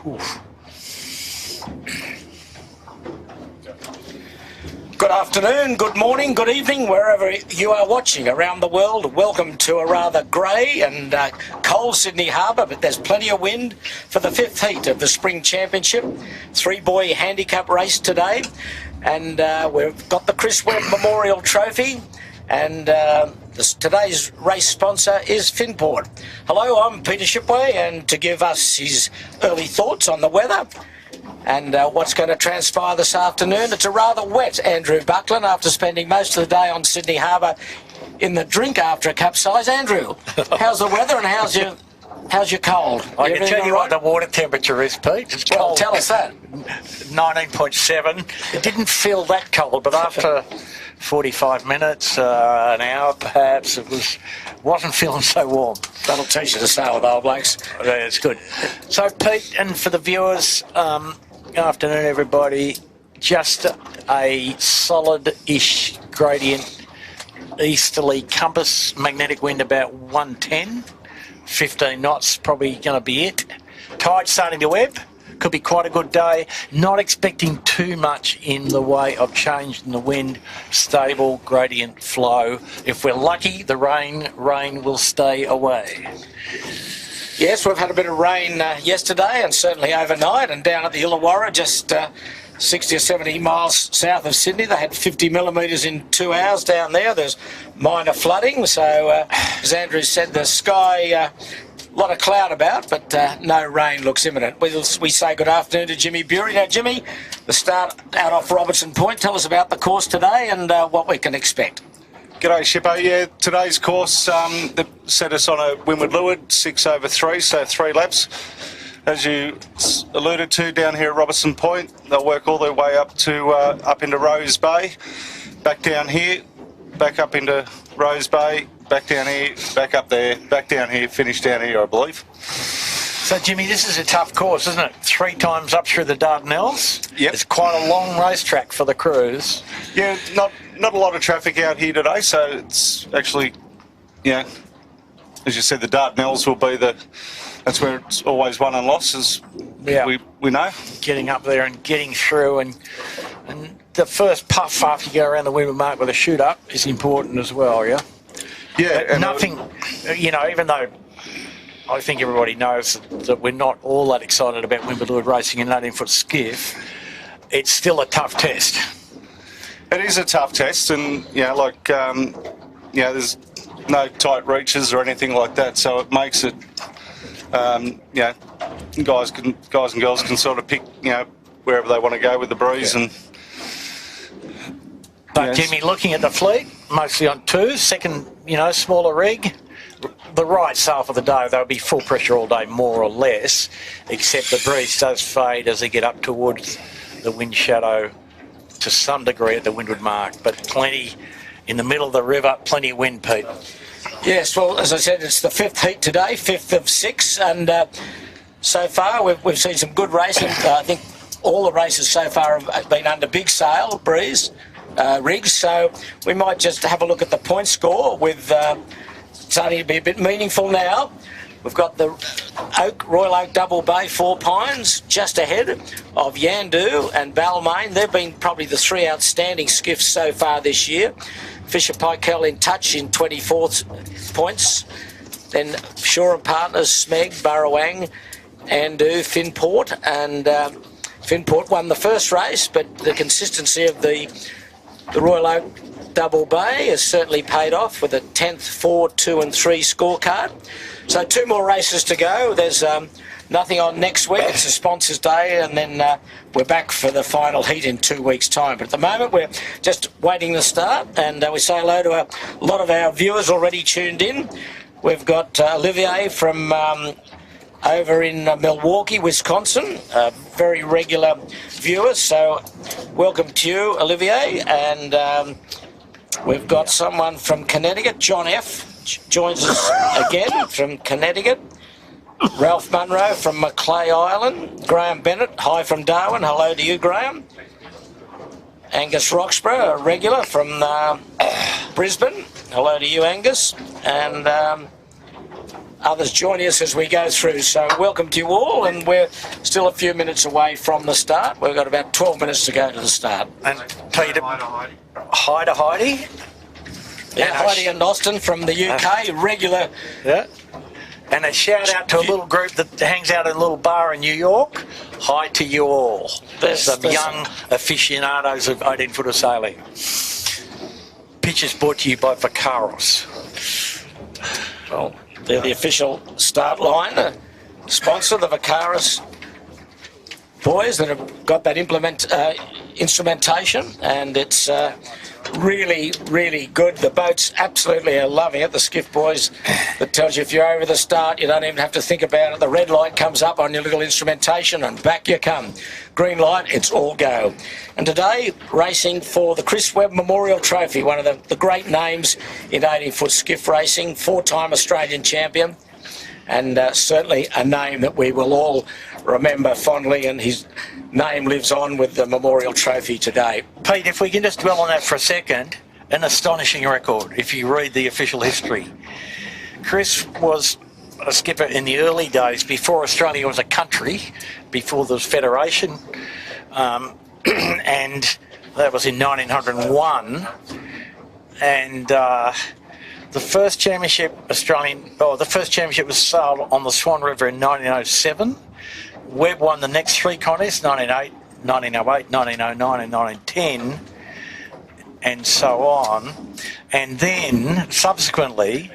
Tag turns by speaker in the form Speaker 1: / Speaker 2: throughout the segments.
Speaker 1: Oof.
Speaker 2: Good afternoon, good morning, good evening, wherever you are watching around the world. Welcome to a rather grey and cold Sydney Harbour, but there's plenty of wind for the fifth heat of the Spring Championship. Three-boy handicap race today, and we've got the Chris Webb Memorial Trophy, and today's race sponsor is Finport. Hello, I'm Peter Shipway, and to give us his early thoughts on the weather and what's going to transpire this afternoon, it's a rather wet Andrew Buckland after spending most of the day on Sydney Harbour in the drink after a capsize. Andrew, how's the weather and how's your cold?
Speaker 1: I can tell you what the water temperature is, Pete. It's cold.
Speaker 2: Well, tell us that.
Speaker 1: 19.7. It didn't feel that cold, but after 45 minutes, an hour perhaps, it wasn't feeling so warm.
Speaker 2: That'll teach you to sail with old blokes.
Speaker 1: Yeah, it's good. So, Pete, and for the viewers, afternoon, everybody. Just a solid-ish gradient, easterly compass, magnetic wind about 110, 15 knots, probably going to be it. Tide starting to ebb. Could be quite a good day. Not expecting too much in the way of change in the wind. Stable gradient flow. If we're lucky, the rain will stay away.
Speaker 2: Yes, we've had a bit of rain yesterday and certainly overnight, and down at the Illawarra, just 60 or 70 miles south of Sydney, they had 50 millimetres in 2 hours down there. There's minor flooding, so as Andrew said, the sky, a lot of cloud about, but no rain looks imminent. We say good afternoon to Jimmy Bury. Now, Jimmy, the start out off Robertson Point. Tell us about the course today and what we can expect.
Speaker 3: G'day, Shippo. Yeah, today's course they set us on a windward leeward, 6 over 3, so 3 laps. As you alluded to, down here at Robertson Point, they'll work all their way up to up into Rose Bay, back down here, back up into Rose Bay, back down here, back up there, back down here, finish down here, I believe.
Speaker 1: So, Jimmy, this is a tough course, isn't it? 3 times up through the Dardanelles.
Speaker 3: Yep.
Speaker 1: It's quite a long racetrack for the crews.
Speaker 3: Yeah, not a lot of traffic out here today, so it's actually, as you said, the Dardanelles will be that's where it's always won and lost, as we know. Getting
Speaker 1: up there and getting through, and the first puff after you go around the windward mark with a shoot up is important as well, yeah?
Speaker 3: Yeah.
Speaker 1: But nothing, even though I think everybody knows that we're not all that excited about windward leeward racing in an 18-foot skiff, it's still a tough test.
Speaker 3: It is a tough test, and there's no tight reaches or anything like that, so it makes it, guys and girls can sort of pick, wherever they want to go with the breeze.
Speaker 1: Yeah. But Jimmy, looking at the fleet, mostly on 2, second, smaller rig. The right half of the day, they'll be full pressure all day, more or less, except the breeze does fade as they get up towards the wind shadow to some degree at the windward mark, but plenty in the middle of the river, plenty of wind, Pete.
Speaker 2: Yes, well, as I said, it's the 5th heat today, 5th of 6, and so far we've seen some good racing. I think all the races so far have been under big sail breeze rigs, so we might just have a look at the point score with starting to be a bit meaningful now. We've got the Royal Oak Double Bay 4 Pines just ahead of Yandu and Balmain. They've been probably the 3 outstanding skiffs so far this year. Fisher Paykel in touch in 24th points. Then Shore and Partners, Smeg, Burrawang, Yandu, Finport. And Finport won the first race, but the consistency of the Royal Oak Double Bay has certainly paid off with a 10th, 4, 2 and 3 scorecard. So 2 more races to go. There's nothing on next week. It's a sponsors day, and then we're back for the final heat in 2 weeks' time. But at the moment, we're just waiting to start, and we say hello to a lot of our viewers already tuned in. We've got Olivier from over in Milwaukee, Wisconsin, a very regular viewer. So welcome to you, Olivier. And we've got someone from Connecticut, John F. joins us again from Connecticut. Ralph Munro from Macleay Island. Graham Bennett, hi from Darwin. Hello to you, Graham. Angus Roxburgh, a regular from Brisbane. Hello to you, Angus. And others joining us as we go through. So welcome to you all, and we're still a few minutes away from the start. We've got about 12 minutes to go to the start.
Speaker 1: And Peter, hi to Heidi.
Speaker 2: Yeah, Heidi and Austin from the UK, regular.
Speaker 1: Yeah. And a shout out to a little group that hangs out in a little bar in New York. Hi to you all. There's some young aficionados of 18-footer sailing. Pictures brought to you by Vacaros.
Speaker 2: Well, they're the official start line sponsor, the Vacaros boys that have got that instrumentation, and it's really, really good. The boats absolutely are loving it. The skiff boys, that tells you if you're over the start, you don't even have to think about it. The red light comes up on your little instrumentation and back you come. Green light, it's all go. And today, racing for the Chris Webb Memorial Trophy, one of the great names in 18-foot skiff racing, 4-time Australian champion, and certainly a name that we will all remember fondly, and his name lives on with the Memorial Trophy today.
Speaker 1: Pete, if we can just dwell on that for a second, an astonishing record if you read the official history. Chris was a skipper in the early days, before Australia was a country, before there was federation, and that was in 1901. And the first championship was sailed on the Swan River in 1907. Webb won the next 3 contests, 1908, 1909 and 1910, and so on. And then, subsequently,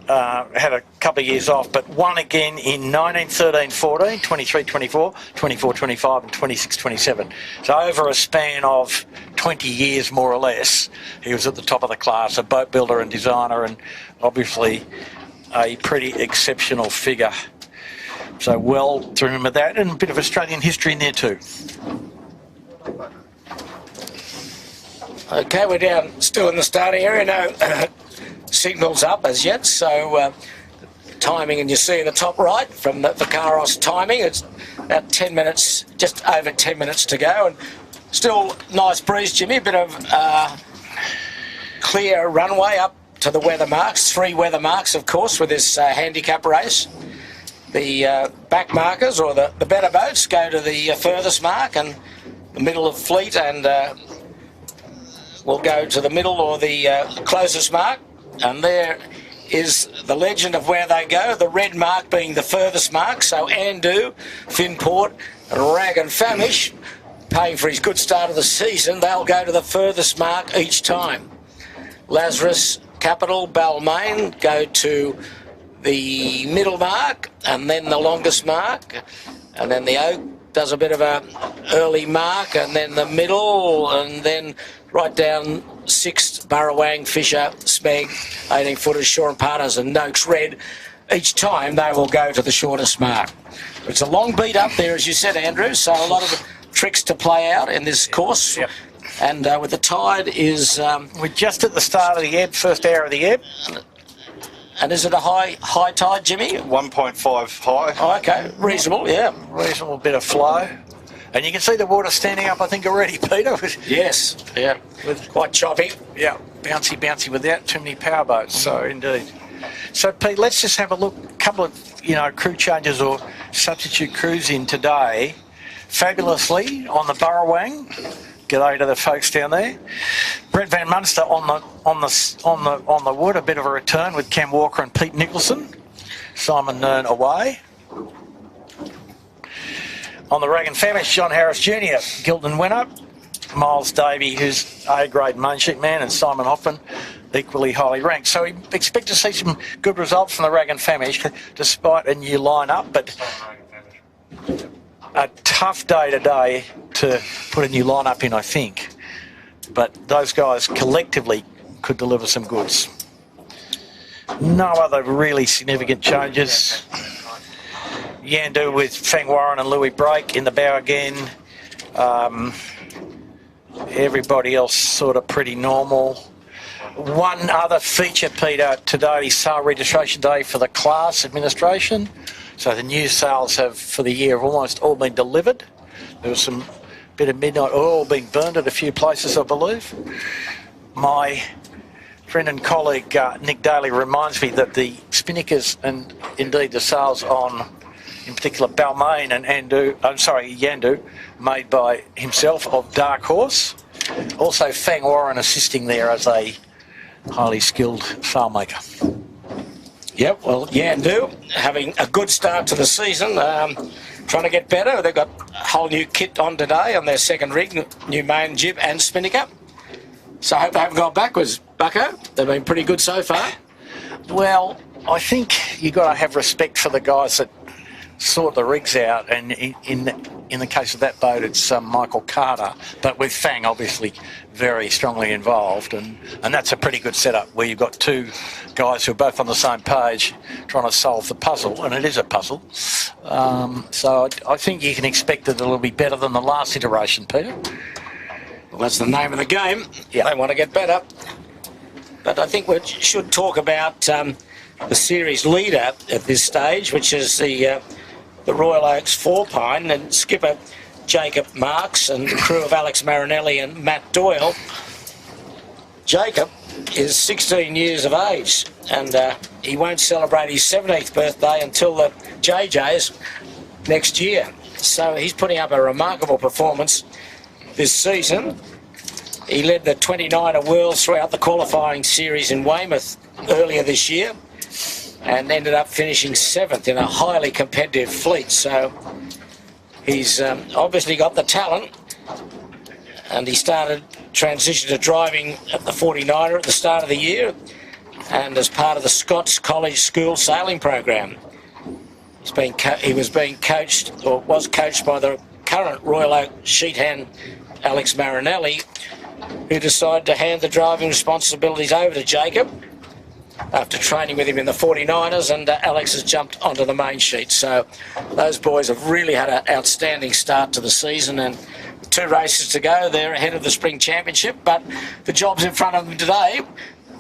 Speaker 1: had a couple of years off, but won again in 1913-14, 23-24, 24-25 and 26-27. So over a span of 20 years, more or less, he was at the top of the class, a boat builder and designer, and obviously a pretty exceptional figure. So well to remember that, and a bit of Australian history in there too.
Speaker 2: Okay, we're down still in the starting area. No signals up as yet, so timing, and you see in the top right from the Vacaros timing, it's about 10 minutes, just over 10 minutes to go, and still nice breeze, Jimmy, a bit of clear runway up to the weather marks, 3 weather marks of course with this handicap race. The back markers, or the better boats, go to the furthest mark, and the middle of fleet and will go to the middle or the closest mark. And there is the legend of where they go, the red mark being the furthest mark. So Andu, Finport and Rag and Famish, paying for his good start of the season, they'll go to the furthest mark each time. Lazarus, Capital, Balmain go to the middle mark, and then the longest mark, and then the Oak does a bit of a early mark, and then the middle, and then right down 6th, Burrawang, Fisher, Smeg, 18-footers, Shaw and Parters and Noakes Red. Each time they will go to the shortest mark. It's a long beat up there, as you said, Andrew, so a lot of tricks to play out in this course. Yep. And with the tide is...
Speaker 1: we're just at the start of the ebb, first hour of the ebb.
Speaker 2: And is it a high tide, Jimmy?
Speaker 3: 1.5 high.
Speaker 2: Oh, okay, reasonable, yeah.
Speaker 1: Reasonable bit of flow. And you can see the water standing up, I think, already, Peter.
Speaker 2: Yes, yeah. With quite choppy.
Speaker 1: Yeah, bouncy without too many powerboats, so indeed. So, Pete, let's just have a look, a couple of, crew changes or substitute crews in today. Fabulously on the Burrawang. G'day to the folks down there. Brett Van Munster on the wood, a bit of a return with Cam Walker and Pete Nicholson. Simon Nern away. On the Rag and Famish, John Harris Jr., Gilton winner. Miles Davey, who's A-grade mainsheet man, and Simon Hoffman, equally highly ranked. So we expect to see some good results from the Rag and Famish, despite a new line-up, but a tough day today to put a new line-up in, I think. But those guys collectively could deliver some goods. No other really significant changes. Yandu with Fang Warren and Louis Brake in the bow again. Everybody else sort of pretty normal. One other feature, Peter, today is sale registration day for the class administration. So the new sales have, for the year, have almost all been delivered. There was some bit of midnight oil being burned at a few places, I believe. My friend and colleague Nick Daly reminds me that the Spinnakers and indeed the sales on, in particular, Balmain and Yandu, made by himself of Dark Horse. Also, Fang Warren assisting there as a highly skilled sail maker.
Speaker 2: Yep, well, Yandu having a good start to the season, trying to get better. They've got a whole new kit on today on their second rig, new main jib and spinnaker. So I hope they haven't gone backwards, Bucko. They've been pretty good so far.
Speaker 1: Well, I think you've got to have respect for the guys that sort the rigs out, and in the case of that boat, it's Michael Carter, but with Fang obviously very strongly involved, and that's a pretty good setup where you've got two guys who are both on the same page trying to solve the puzzle, and it is a puzzle. So I think you can expect that it'll be better than the last iteration, Peter.
Speaker 2: Well, that's the name of the game.
Speaker 1: Yeah.
Speaker 2: They want to get better. But I think we should talk about the series leader at this stage, which is the Royal Oaks Four-Pine, and skipper Jacob Marks and the crew of Alex Marinelli and Matt Doyle. Jacob is 16 years of age, and he won't celebrate his 17th birthday until the JJs next year. So he's putting up a remarkable performance this season. He led the 29er Worlds throughout the qualifying series in Weymouth earlier this year and ended up finishing 7th in a highly competitive fleet. So he's obviously got the talent, and he transitioned to driving at the 49er at the start of the year and as part of the Scots College School sailing program. He was being coached, or was coached, by the current Royal Oak sheet hand Alex Marinelli, who decided to hand the driving responsibilities over to Jacob after training with him in the 49ers, and Alex has jumped onto the main sheet. So those boys have really had an outstanding start to the season, and 2 races to go. They're ahead of the Spring Championship, but the job's in front of them today.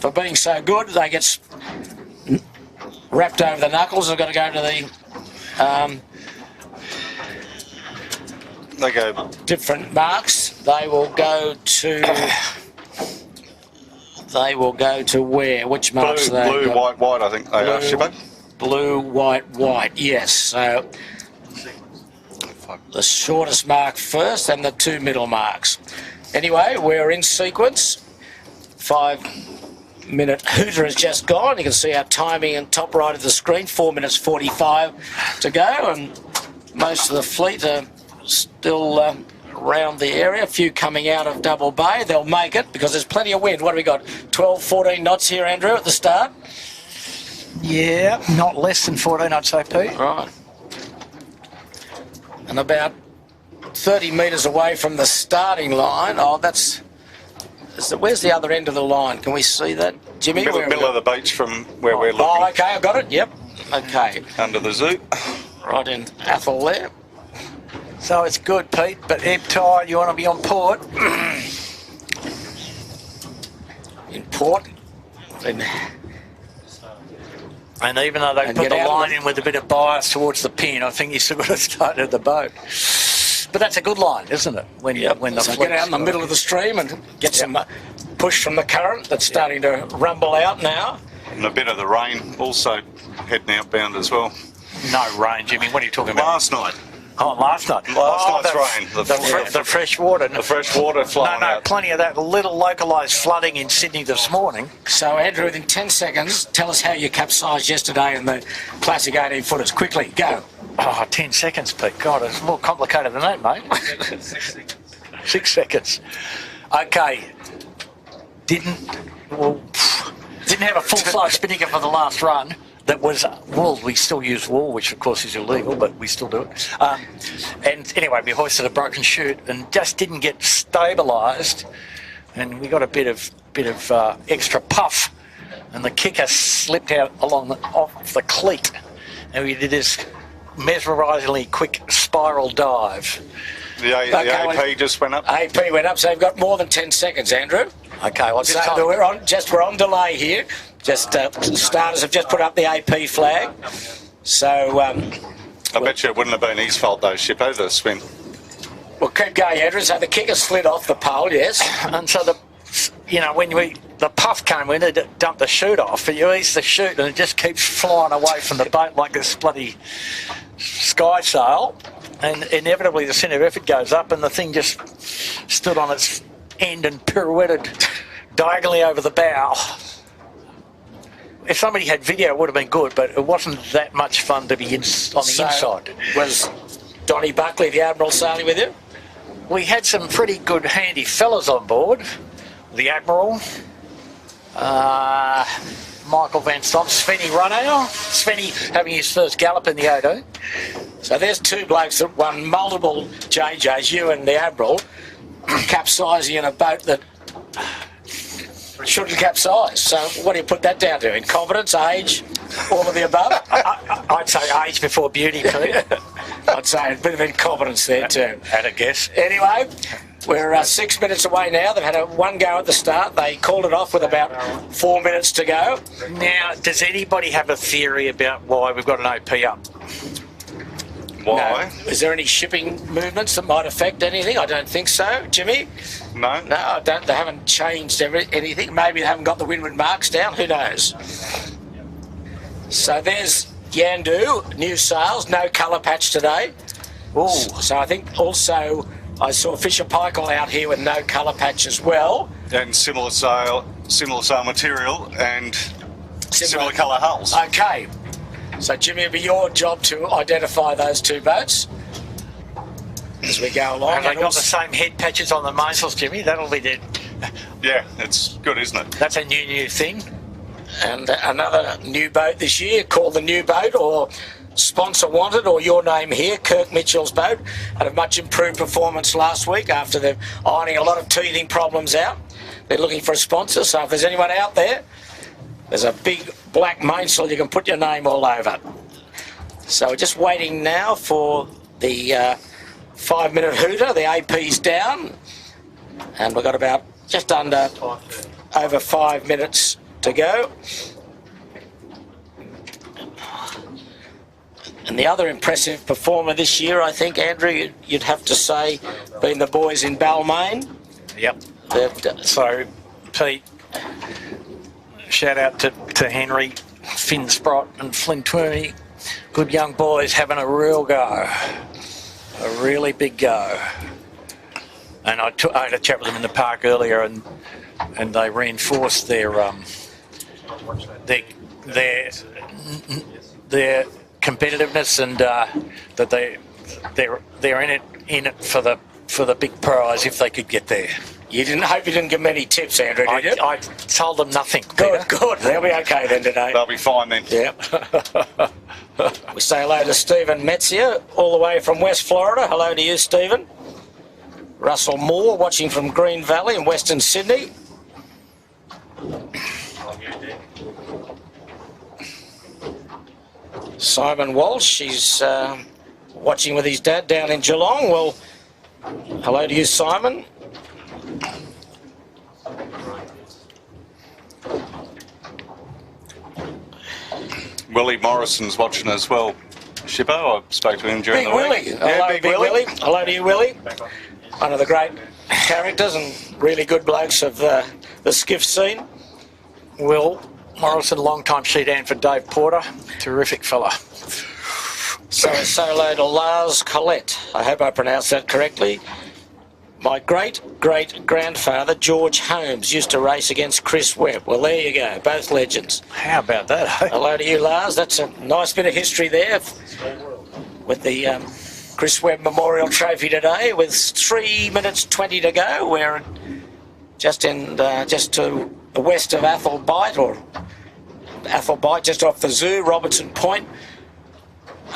Speaker 2: For being so good, they get wrapped over the knuckles. They've got to go to the
Speaker 3: They go
Speaker 2: different marks. They will go to where? Which marks?
Speaker 3: blue, white, white. I think they are, Shippo.
Speaker 2: Blue, white, white. Yes. So the shortest mark first, and the 2 middle marks. Anyway, we're in sequence. 5-minute hooter has just gone. You can see our timing in top right of the screen. 4 minutes 45 to go, and most of the fleet are still around the area. A few coming out of Double Bay. They'll make it because there's plenty of wind. What have we got? 12, 14 knots here, Andrew, at the start?
Speaker 1: Yeah, not less than 14, I'd say, Pete.
Speaker 2: Right. And about 30 metres away from the starting line. Oh, where's the other end of the line? Can we see that, Jimmy?
Speaker 3: Middle of the beach from where we're looking.
Speaker 2: Oh, okay, I've got it. Yep. Okay.
Speaker 3: Under the zoo.
Speaker 2: Right in Athol there.
Speaker 1: So it's good, Pete, but ebb tide, you want to be on port.
Speaker 2: In port.
Speaker 1: And even though they put the line in with a bit of bias towards the pin, I think you still got to start at the boat. But that's a good line, isn't it? When the
Speaker 2: so get out in the middle of the stream and get some push from the current that's starting to rumble out now.
Speaker 3: And a bit of the rain also heading outbound as well.
Speaker 1: No rain, Jimmy. What are you talking about?
Speaker 3: Last night.
Speaker 1: Oh, last night.
Speaker 3: Last night's rain.
Speaker 1: The fresh water.
Speaker 3: The fresh water flowing
Speaker 1: No,
Speaker 3: out.
Speaker 1: plenty of that little localised flooding in Sydney this morning.
Speaker 2: So, Andrew, within 10 seconds, tell us how you capsized yesterday in the classic 18-footers. Quickly, go.
Speaker 1: Oh, 10 seconds, Pete. God, it's more complicated than that, mate. 6 seconds. Okay. Didn't have a full-size spinnaker for the last run. That was wool. We still use wool, which of course is illegal, but we still do it. And anyway, we hoisted a broken chute and just didn't get stabilised, and we got a bit of extra puff, and the kicker slipped out off the cleat, and we did this mesmerisingly quick spiral dive.
Speaker 3: The AP just went up.
Speaker 2: AP went up, so you've got more than 10 seconds, Andrew.
Speaker 1: Okay, well,
Speaker 2: So we're on delay here. Starters have just put up the AP flag. So
Speaker 3: I bet you it wouldn't have been his fault though, Shippo, the spin.
Speaker 2: Well, keep going, Andrew. So the kicker slid off the pole, yes.
Speaker 1: And so you know, when the puff came in, they dumped the chute off, but you ease the chute and it just keeps flying away from the boat like this bloody sky sail, and inevitably the centre of effort goes up and the thing just stood on its end and pirouetted diagonally over the bow. If somebody had video, it would have been good, but it wasn't that much fun to be on the inside.
Speaker 2: Was Donnie Buckley, the Admiral, sailing with you?
Speaker 1: We had some pretty good handy fellas on board. The Admiral, Michael Van Stomp, Svenny Runau, Svenny having his first gallop in the Odo.
Speaker 2: So there's two blokes that won multiple JJs, you and the Admiral, capsizing in a boat that shouldn't capsize. So what do you put that down to? Incompetence, age, all of the above?
Speaker 1: I'd say age before beauty, Pete.
Speaker 2: I'd say a bit of incompetence there too.
Speaker 1: Had a guess.
Speaker 2: Anyway, we're 6 minutes away now. They've had one go at the start. They called it off with about 4 minutes to go.
Speaker 1: Now, does anybody have a theory about why we've got an OP up?
Speaker 3: Why?
Speaker 2: No. Is there any shipping movements that might affect anything? I don't think so. Jimmy?
Speaker 3: No.
Speaker 2: No, I don't. They haven't changed anything. Maybe they haven't got the windward marks down. Who knows? So there's Yandu, new sails, no colour patch today.
Speaker 1: Ooh.
Speaker 2: So I think also I saw Fisher Paykel out here with no colour patch as well.
Speaker 3: And similar sail material and similar colour hulls.
Speaker 2: Okay. So Jimmy, it'll be your job to identify those two boats as we go along.
Speaker 1: Have they got the same head patches on the mainsails, Jimmy? That'll be the...
Speaker 3: Yeah, it's good, isn't it?
Speaker 1: That's a new thing.
Speaker 2: And another new boat this year called the New Boat, or Sponsor Wanted, or your name here, Kirk Mitchell's boat. Had a much improved performance last week after they're ironing a lot of teething problems out. They're looking for a sponsor, so if there's anyone out there, there's a big black mainsail you can put your name all over. So we're just waiting now for the 5 minute hooter. The AP's down, and we've got about just under over 5 minutes to go. And the other impressive performer this year, I think, Andrew, you'd have to say, been the boys in Balmain.
Speaker 1: Yep. So, Pete, shout out to Henry, Finport and Flynn Twomey. Good young boys having a real go. A really big go. And I had a chat with them in the park earlier, and they reinforced their competitiveness, and that they're in it for the big prize if they could get there.
Speaker 2: You hope you didn't give them any tips, Andrew, did you?
Speaker 1: I told them nothing.
Speaker 2: Good. They'll be okay then today.
Speaker 3: They'll be fine then.
Speaker 2: Yeah. We say hello to Stephen Metzia, all the way from West Florida. Hello to you, Stephen. Russell Moore, watching from Green Valley in Western Sydney. Simon Walsh, he's watching with his dad down in Geelong. Well, hello to you, Simon.
Speaker 3: Willie Morrison's watching as well. Shippo, I spoke to him during
Speaker 2: Big
Speaker 3: the
Speaker 2: Willie.
Speaker 3: week.
Speaker 2: Hello,
Speaker 3: Big
Speaker 2: Big
Speaker 3: Willie.
Speaker 2: Willie. Hello to you, Willie. One of the great characters and really good blokes of the skiff scene.
Speaker 1: Will Morrison, long-time sheet hand for Dave Porter. Terrific fella.
Speaker 2: So hello to Lars Collette. I hope I pronounced that correctly. My great-great-grandfather, George Holmes, used to race against Chris Webb. Well, there you go, both legends.
Speaker 1: How about that?
Speaker 2: Hello to you, Lars. That's a nice bit of history there with the Chris Webb Memorial Trophy today with 3 minutes 20 to go. We're just to the west of Athelbite, just off the zoo, Robertson Point.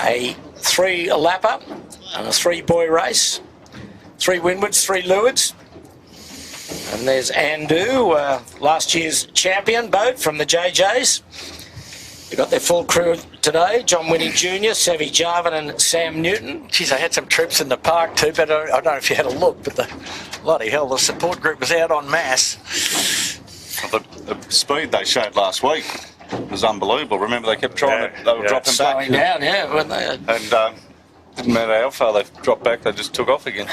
Speaker 2: A 3-lapper and a 3-buoy race. 3 windwards, 3 leewards. And there's Andu, last year's champion boat from the JJs. They've got their full crew today. John Winnie Jr., Sevi Jarvin and Sam Newton.
Speaker 1: Geez, I had some troops in the park too, but I don't know if you had a look, but bloody hell, the support group was out en masse.
Speaker 3: The speed they showed last week was unbelievable. Remember, they kept trying to... They were dropping back.
Speaker 2: Down, yeah, weren't they?
Speaker 3: And didn't matter how far they dropped back, they just took off again.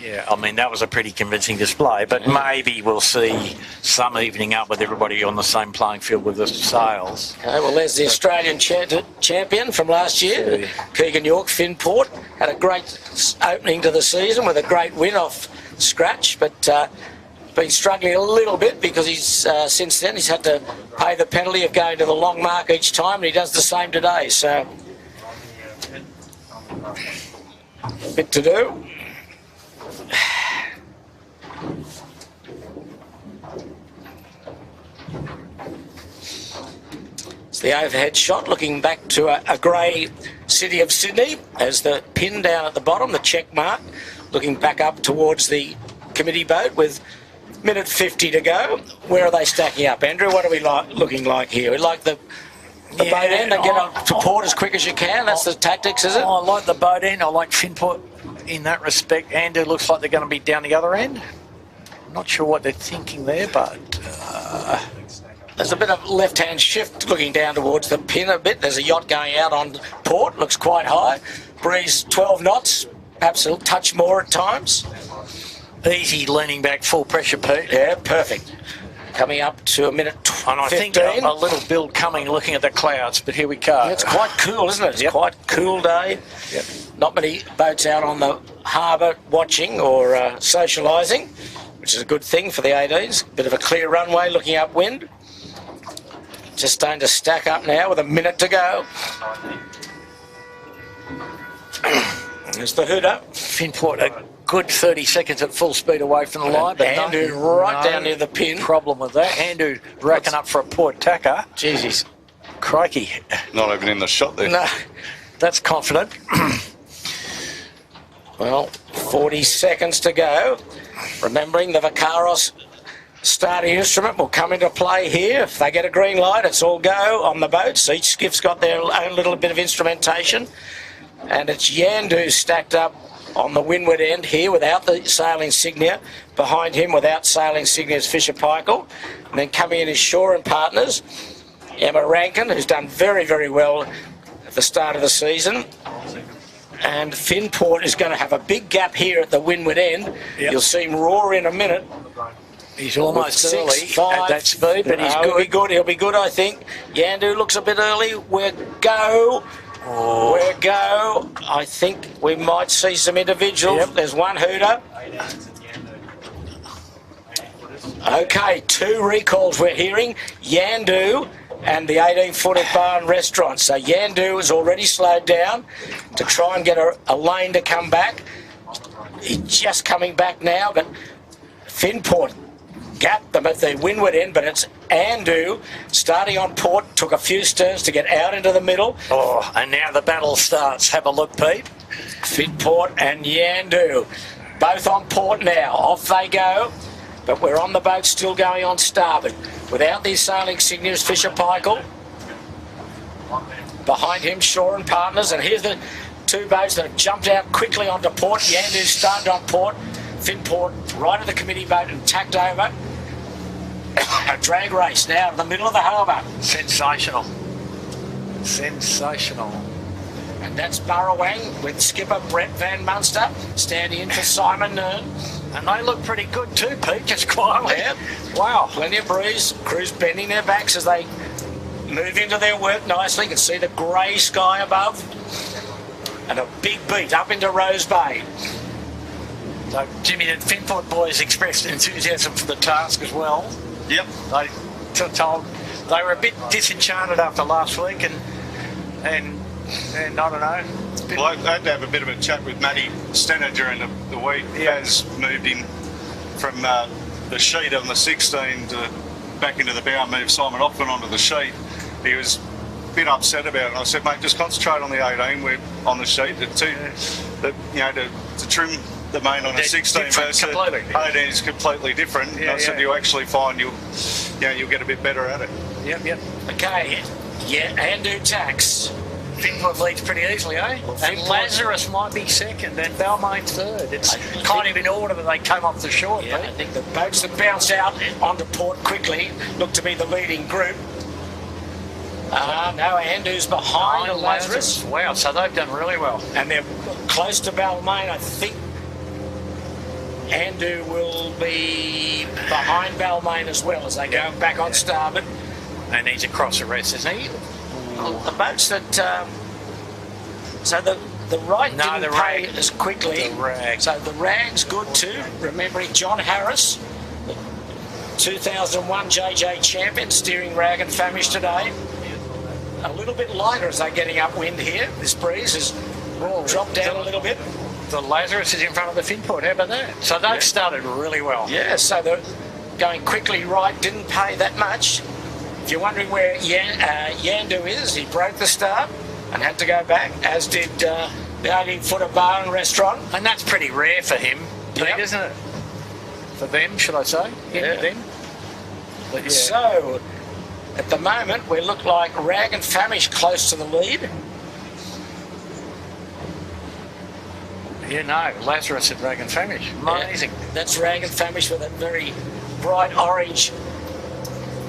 Speaker 1: Yeah, I mean, that was a pretty convincing display, but maybe we'll see some evening up with everybody on the same playing field with the sales.
Speaker 2: Okay, well, there's the Australian champion from last year, Keegan York, Finport. Had a great opening to the season with a great win off scratch, but been struggling a little bit because he's since then he's had to pay the penalty of going to the long mark each time, and he does the same today, so a bit to do. It's the overhead shot looking back to a grey city of Sydney as the pin down at the bottom, the check mark, looking back up towards the committee boat with minute 50 to go. Where are they stacking up, Andrew? What are we looking like here? We like the boat end and get up to port as quick as you can. That's the tactics, is it?
Speaker 1: I like the boat end. I like Finport in that respect. Andrew looks like they're going to be down the other end. Not sure what they're thinking there, but
Speaker 2: there's a bit of left-hand shift looking down towards the pin a bit. There's a yacht going out on port. Looks quite high. Breeze 12 knots. Perhaps a touch more at times.
Speaker 1: Easy leaning back, full pressure, Pete.
Speaker 2: Yeah, perfect. Coming up to a minute 15.
Speaker 1: And I think a little build coming looking at the clouds, but here we go.
Speaker 2: It's quite cool, isn't it? It's quite cool day.
Speaker 1: Yep.
Speaker 2: Not many boats out on the harbour watching or socialising, which is a good thing for the 18s. Bit of a clear runway looking upwind. Just starting to stack up now with a minute to go. There's the hooter.
Speaker 1: Finport a good 30 seconds at full speed away from the line, but
Speaker 2: Andrew right down near the pin.
Speaker 1: Problem with that. Andrew racking up for a port tacker.
Speaker 2: Jesus.
Speaker 1: Crikey.
Speaker 3: Not even in the shot there.
Speaker 2: No.
Speaker 1: That's confident.
Speaker 2: Well, 40 seconds to go. Remembering the Vacaros starting instrument will come into play here. If they get a green light, it's all go on the boats. Each skiff's got their own little bit of instrumentation. And it's Yandu stacked up on the windward end here without the sailing insignia. Behind him without sailing insignia is Fisher Paykel. And then coming in is Shaw and Partners. Emma Rankin, who's done very, very well at the start of the season. And Finport is going to have a big gap here at the windward end. Yep. You'll see him roar in a minute.
Speaker 1: He's almost early
Speaker 2: 6-5
Speaker 1: at that speed, but he's good.
Speaker 2: He'll be good, I think. Yandu looks a bit early. We're go. We're go. I think we might see some individuals. Yep. There's one hooter. Okay, 2 recalls we're hearing. Yandu and the 18-footed bar and restaurant. So Yandu has already slowed down to try and get a lane to come back. He's just coming back now, but Finport gapped them at the windward end, but it's Andu starting on port, took a few sterns to get out into the middle.
Speaker 1: Oh, and now the battle starts. Have a look, Pete.
Speaker 2: Finport and Yandu, both on port now. Off they go, but we're on the boat still going on starboard. Without these sailing signals, Fisher Paykel. Behind him, Shaw and Partners, and here's the 2 boats that have jumped out quickly onto port. Yandu started on port. Finport right at the committee boat and tacked over. A drag race now in the middle of the harbour.
Speaker 1: Sensational. Sensational.
Speaker 2: And that's Burrawang with skipper Brett Van Munster standing in for Simon Nern.
Speaker 1: And they look pretty good too, Pete, just quietly.
Speaker 2: Yeah.
Speaker 1: Wow.
Speaker 2: Plenty of breeze. Crews bending their backs as they move into their work nicely. You can see the grey sky above. And a big beat up into Rose Bay.
Speaker 1: So Jimmy, the Finport boys expressed enthusiasm for the task as well.
Speaker 3: Yep.
Speaker 1: They told they were a bit disenchanted after last week, and I don't know.
Speaker 3: Well, I had to have a bit of a chat with Matty Stenner during the week. He has moved in from the sheet on the 16 to back into the bow and moved Simon Opman onto the sheet. He was a bit upset about it. I said, mate, just concentrate on the 18. We're on the sheet. To trim the main on a 16 versus 18 is completely different. I said you actually find you'll get a bit better at it.
Speaker 1: Yep.
Speaker 2: Okay, Andu tax.
Speaker 1: Finport leads pretty easily, eh? And Lazarus might be second and Balmain third. It's kind of in order that they came off the shore.
Speaker 2: Yeah, I think the boats that bounced out onto port quickly look to be the leading group. No, Andu's behind Lazarus.
Speaker 1: Wow, so they've done really well.
Speaker 2: And they're close to Balmain, I think. Andu will be behind Balmain as well as they go back on starboard.
Speaker 1: And he's across the rest, isn't he?
Speaker 2: The boats that... so the right didn't pay as quickly.
Speaker 1: The rag.
Speaker 2: So the rag's good too. Remembering John Harris, the 2001 JJ champion, steering rag and famish today. A little bit lighter as they're getting upwind here. This breeze has dropped down a little bit.
Speaker 1: The Lazarus is in front of the Finport. How about that? So they've started really well.
Speaker 2: Yeah, so they're going quickly right, didn't pay that much. If you're wondering where Yandu is, he broke the start and had to go back, as did the 18-footer bar and restaurant.
Speaker 1: And that's pretty rare for him,
Speaker 2: Yep.
Speaker 1: isn't it? For them, should I say?
Speaker 2: Yeah.
Speaker 1: Them. But yeah.
Speaker 2: So, at the moment, we look like Rag and Famish close to the lead.
Speaker 1: Yeah, no, Lazarus and Rag and Famish. Amazing.
Speaker 2: Yeah, that's Rag and Famish with a very bright orange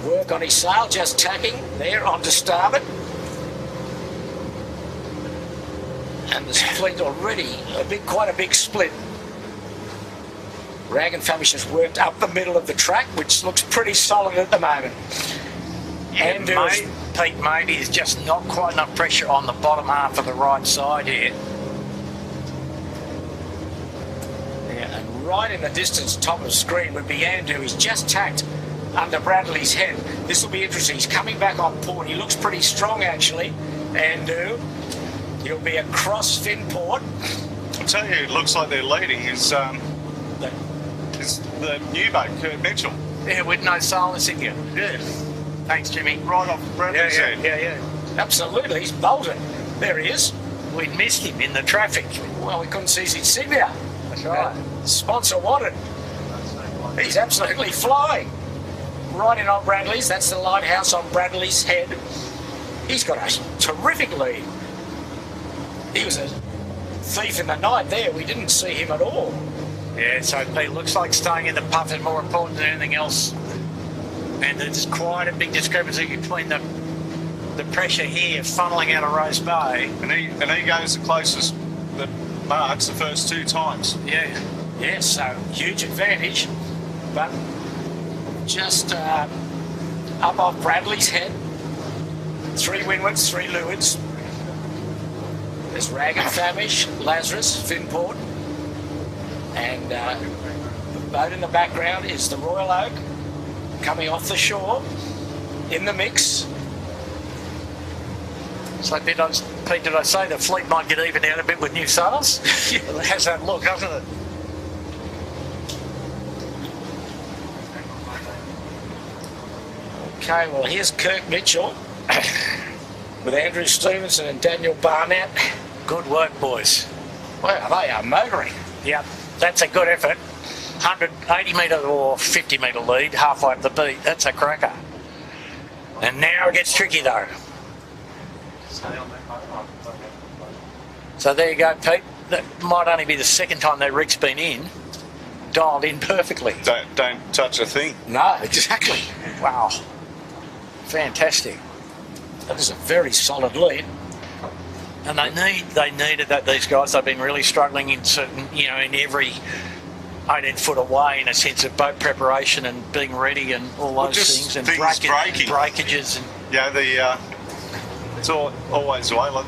Speaker 2: work on his sail, just tacking there onto starboard. And the split already, quite a big split. Rag and Famish has worked up the middle of the track, which looks pretty solid at the moment.
Speaker 1: And Pete, maybe there's just not quite enough pressure on the bottom half of the right side here.
Speaker 2: Yeah, and right in the distance, top of screen, would be Andu. He's just tacked under Bradley's head. This will be interesting. He's coming back on port. He looks pretty strong, actually. Andu. He'll be across Finport.
Speaker 3: I'll tell you, it looks like they're leading is the new boat, Kurt Mitchell.
Speaker 1: Yeah, with no silence in you.
Speaker 3: Yeah.
Speaker 1: Thanks, Jimmy.
Speaker 3: Right off Bradley's head.
Speaker 1: Yeah.
Speaker 2: Absolutely, he's bolted. There he is.
Speaker 1: We missed him in the traffic.
Speaker 2: Well, we couldn't see his insignia.
Speaker 1: That's right.
Speaker 2: Sponsor wanted. He's absolutely flying. Right in on Bradley's. That's the lighthouse on Bradley's head. He's got a terrific lead. He was a thief in the night there. We didn't see him at all.
Speaker 1: Yeah, so Pete, looks like staying in the puff is more important than anything else. And there's quite a big discrepancy between the pressure here funneling out of Rose Bay.
Speaker 3: And he goes the closest that marks the first two times.
Speaker 1: Yeah.
Speaker 2: Yeah, so huge advantage. But just up off Bradley's head. 3 windwards, 3 leewards. There's Rag and Famish, Lazarus, Finport. And the boat in the background is the Royal Oak coming off the shore in the mix.
Speaker 1: So Pete, did I say the fleet might get evened out a bit with new sails? It has that look, doesn't it?
Speaker 2: Okay, well here's Kirk Mitchell with Andrew Stevenson and Daniel Barnett.
Speaker 1: Good work, boys.
Speaker 2: Well, they are motoring.
Speaker 1: Yep, that's a good effort. 180 metre or 50 metre lead, halfway up the beat. That's a cracker. And now it gets tricky though. So there you go, Pete. That might only be the second time that rig's been in. Dialed in perfectly.
Speaker 3: Don't touch a thing.
Speaker 2: No, exactly.
Speaker 1: Wow. Fantastic.
Speaker 2: That is a very solid lead.
Speaker 1: And they needed that, these guys. They've been really struggling in certain, in every 18-foot away in a sense of boat preparation and being ready and all those things. And
Speaker 3: breaking.
Speaker 1: breakages. And
Speaker 3: Yeah, it's always the way. Like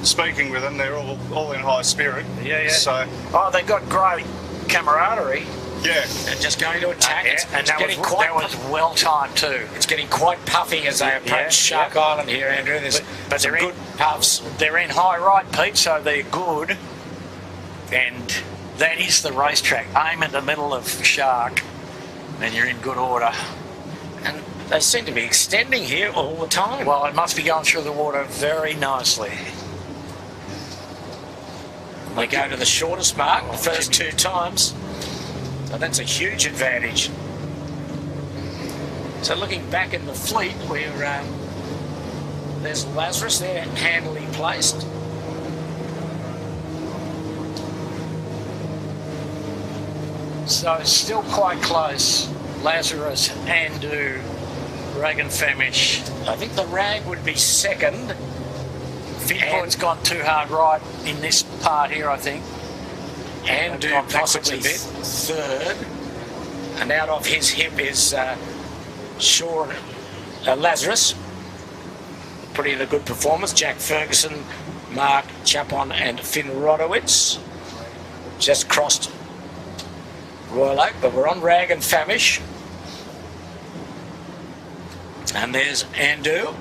Speaker 3: speaking with them, they're all in high spirit.
Speaker 1: Yeah.
Speaker 3: So,
Speaker 1: they've got great camaraderie.
Speaker 3: yeah.
Speaker 2: And just going to attack.
Speaker 1: And that was well timed too.
Speaker 2: It's getting quite puffy as they approach Shark Island here, Andrew. There's
Speaker 1: But
Speaker 2: some
Speaker 1: they're
Speaker 2: good puffs.
Speaker 1: They're in high right, Pete, so they're good. And that is the racetrack. Aim in the middle of Shark and you're in good order.
Speaker 2: And they seem to be extending here all the time.
Speaker 1: Well, it must be going through the water very nicely.
Speaker 2: They go to the shortest mark the first 2 times. So that's a huge advantage. So looking back in the fleet, there's Lazarus there, handily placed.
Speaker 1: So it's still quite close. Lazarus, Andu, Rag and Famish.
Speaker 2: I think the Rag would be second.
Speaker 1: Finport's gone too hard right in this part here, I think.
Speaker 2: And
Speaker 1: Gone backwards
Speaker 2: possibly
Speaker 1: a bit.
Speaker 2: third. And out of his hip is Sean Lazarus. Putting in a good performance. Jack Ferguson, Mark Chapon and Finn Rodowitz. Just crossed Royal Oak, but we're on Rag and Famish. And there's Andu.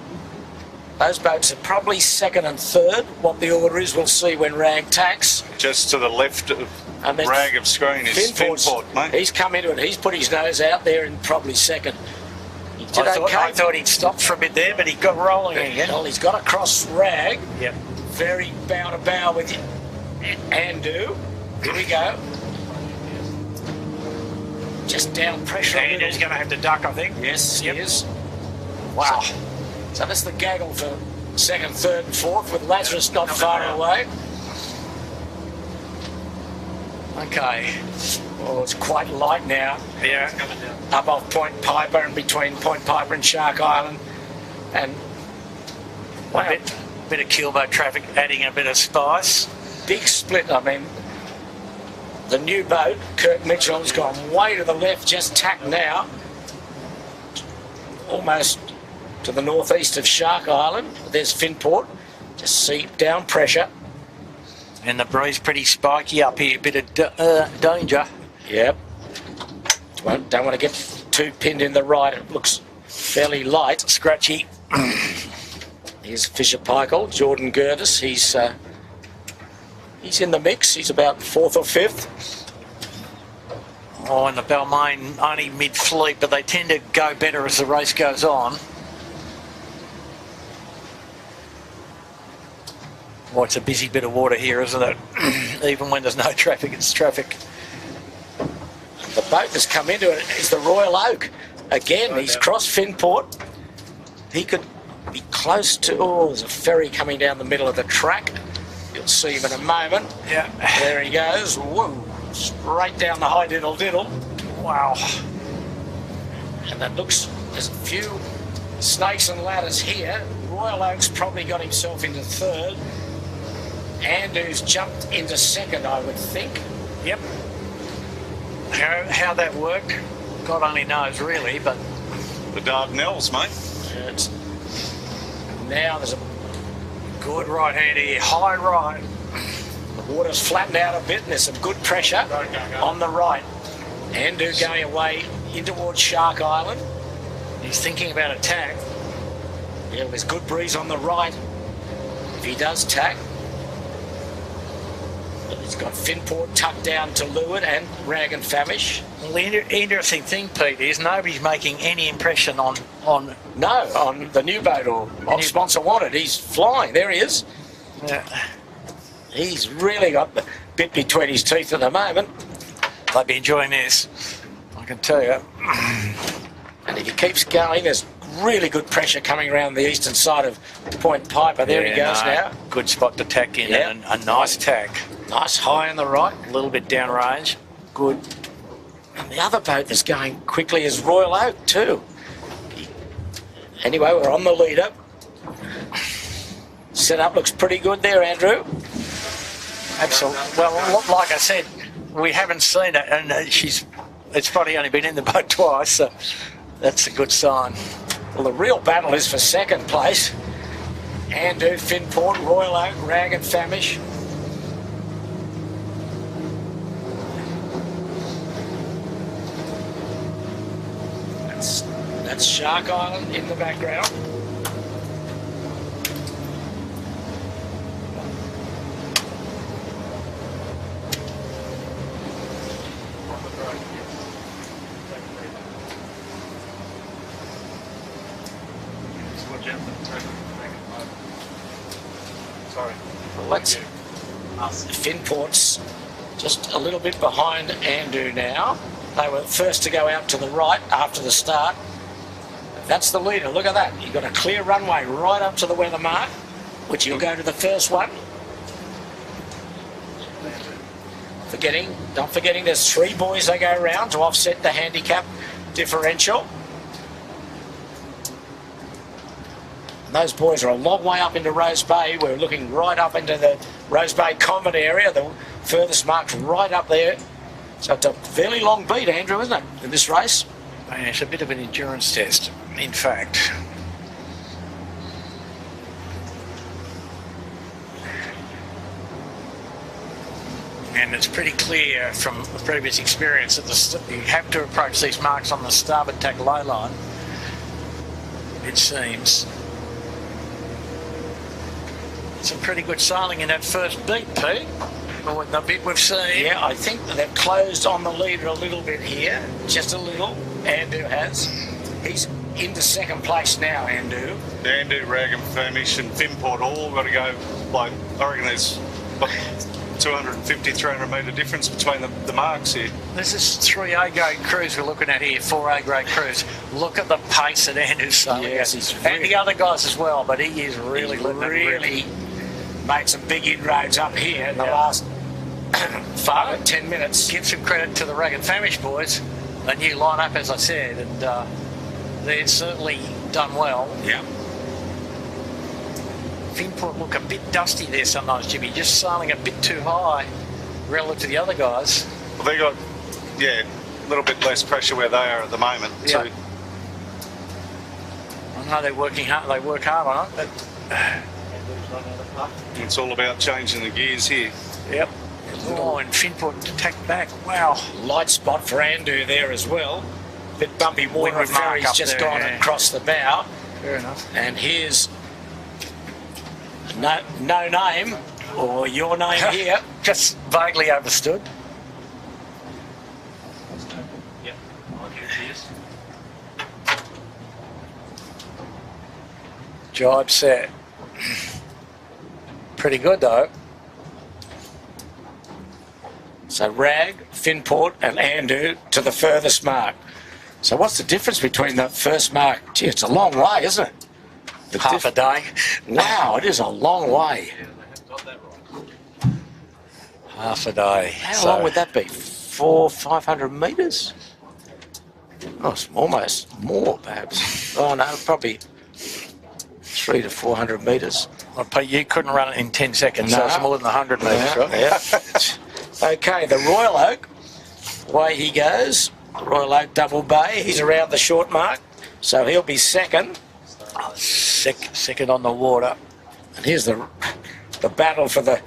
Speaker 2: Those boats are probably second and third. What the order is, we'll see when Rag tacks.
Speaker 3: Just to the left of
Speaker 2: And then
Speaker 3: Rag of screen is Finport, mate.
Speaker 2: He's come into it. He's put his nose out there in probably second. He did okay.
Speaker 1: I thought he'd stopped for a bit there, but he got rolling again.
Speaker 2: Well, he's got across Rag.
Speaker 1: Yep.
Speaker 2: Very bow to bow with Andu. Here we go. Just down pressure.
Speaker 1: And he's going to have to duck, I think.
Speaker 2: Yes,
Speaker 1: Yep.
Speaker 2: he is.
Speaker 1: Wow.
Speaker 2: So that's the gaggle for second, third and fourth, with Lazarus not far away.
Speaker 1: Okay.
Speaker 2: Oh, it's quite light now.
Speaker 1: Yeah.
Speaker 2: Up off Point Piper and between Point Piper and Shark Island. And wow,
Speaker 1: A bit of keelboat traffic adding a bit of spice.
Speaker 2: big split. I mean, the new boat, Kirk Mitchell, has gone way to the left, just tacked now. Almost to the northeast of Shark Island. There's Finport. Just see down pressure.
Speaker 1: And the breeze pretty spiky up here. Bit of danger.
Speaker 2: Yep. Don't want to get too pinned in the right. It looks fairly light.
Speaker 1: Scratchy.
Speaker 2: Here's Fisher Paykel, Jordan Gertis. He's in the mix. He's about fourth or fifth.
Speaker 1: Oh, and the Balmain only mid-fleet, but they tend to go better as the race goes on. Oh, it's a busy bit of water here, isn't it? Even when there's no traffic, it's traffic.
Speaker 2: The boat that's come into it is the Royal Oak. Again, he's crossed Finport. He could be close to... Oh, there's a ferry coming down the middle of the track. You'll see him in a moment.
Speaker 1: Yeah.
Speaker 2: There he goes. Whoa. Straight down the high diddle diddle.
Speaker 1: Wow.
Speaker 2: And that looks... There's a few snakes and ladders here. Royal Oak's probably got himself into third. Andu's jumped into second, I would think.
Speaker 1: Yep. How that worked, God only knows, really, but...
Speaker 3: The Dardanelles, mate.
Speaker 2: It's, now there's a
Speaker 1: Good right hand here, high right.
Speaker 2: The water's flattened out a bit and there's some good pressure on the right. Andu going away in towards Shark Island.
Speaker 1: He's thinking about attack.
Speaker 2: Yeah, there's good breeze on the right. If he does tack. He's got Finport tucked down to leeward and Rag and Famish.
Speaker 1: Well, the interesting thing, Pete, is nobody's making any impression on
Speaker 2: No, on the new boat or on Sponsor Wanted. He's flying. There he is. He's really got the bit between his teeth at the moment.
Speaker 1: They'd be enjoying this, I can tell you.
Speaker 2: And if he keeps going, there's really good pressure coming around the eastern side of Point Piper. There he goes now.
Speaker 1: Good spot to tack in,
Speaker 2: Yep.
Speaker 1: and a nice tack.
Speaker 2: Nice high on the right.
Speaker 1: A little bit downrange. Good.
Speaker 2: And the other boat that's going quickly is Royal Oak too. Anyway, we're on the leader. Setup looks pretty good there, Andrew.
Speaker 1: Absolutely. Well, like I said, we haven't seen it, and it's probably only been in the boat twice, so that's a good sign.
Speaker 2: Well, the real battle is for second place. Andu, Finport, Royal Oak, Rag and Famish. That's Shark Island in the background.
Speaker 3: Sorry.
Speaker 2: Let's Finport's just a little bit behind Andu now. They were first to go out to the right after the start. That's the leader. Look at that. You've got a clear runway right up to the weather mark, which you'll go to the first one. Don't forgetting there's 3 buoys they go around to offset the handicap differential. And those boys are a long way up into Rose Bay. We're looking right up into the Rose Bay Convent area. The furthest mark's right up there. So it's a fairly long beat, Andrew, isn't it, in this race?
Speaker 1: And it's a bit of an endurance test, in fact. And it's pretty clear from previous experience that you have to approach these marks on the starboard tack low line, it seems. Some pretty good sailing in that first beat, Pete. Or the bit we've seen.
Speaker 2: Yeah, I think they've closed on the leader a little bit here, just a little. Andu has. He's into second place now, Andu.
Speaker 3: Andu, Rag and Famish and Finport all got to go, like, I reckon there's 250, 300 metre difference between the marks here.
Speaker 1: This is 3 A-grade crews we're looking at here, 4 A-grade crews. Look at the pace that Andu's sailing at. And the other guys as well, but he is really
Speaker 2: made some big inroads up here in the last 5 or 10 minutes.
Speaker 1: Give some credit to the Rag and Famish boys. A new line-up, as I said, and they've certainly done well.
Speaker 2: Yeah.
Speaker 1: Finport look a bit dusty there sometimes, Jimmy, just sailing a bit too high relative to the other guys.
Speaker 3: Well, they got, a little bit less pressure where they are at the moment.
Speaker 1: Yeah.
Speaker 3: So.
Speaker 1: I know they're working hard, they work hard on it, but
Speaker 3: It's all about changing the gears here.
Speaker 1: Yep. Oh, and Finport to tack back. Wow.
Speaker 2: Light spot for Andu there as well. Bit bumpy water.
Speaker 1: Windward mark
Speaker 2: Ferry's
Speaker 1: up
Speaker 2: just
Speaker 1: there,
Speaker 2: gone across the bow.
Speaker 1: Fair enough.
Speaker 2: And here's no name, or your name here.
Speaker 1: Just vaguely understood.
Speaker 4: Yep.
Speaker 1: Jibe set. Pretty good though.
Speaker 2: So Rag, Finport and Andu to the furthest mark. So what's the difference between the first mark? Gee, it's a long way, isn't it?
Speaker 1: Half a day.
Speaker 2: Wow, it is a long way.
Speaker 1: Half a day.
Speaker 2: How long would that be? 400-500 metres? Oh, it's almost more, perhaps. Oh no, probably 300 to 400 metres.
Speaker 1: Well, Pete, you couldn't run it in 10 seconds, so
Speaker 2: No.
Speaker 1: it's more than 100 metres, right?
Speaker 2: Yeah. Okay, the Royal Oak, away he goes. Royal Oak Double Bay, he's around the short mark, so he'll be second.
Speaker 1: Second on the water.
Speaker 2: And here's the battle for the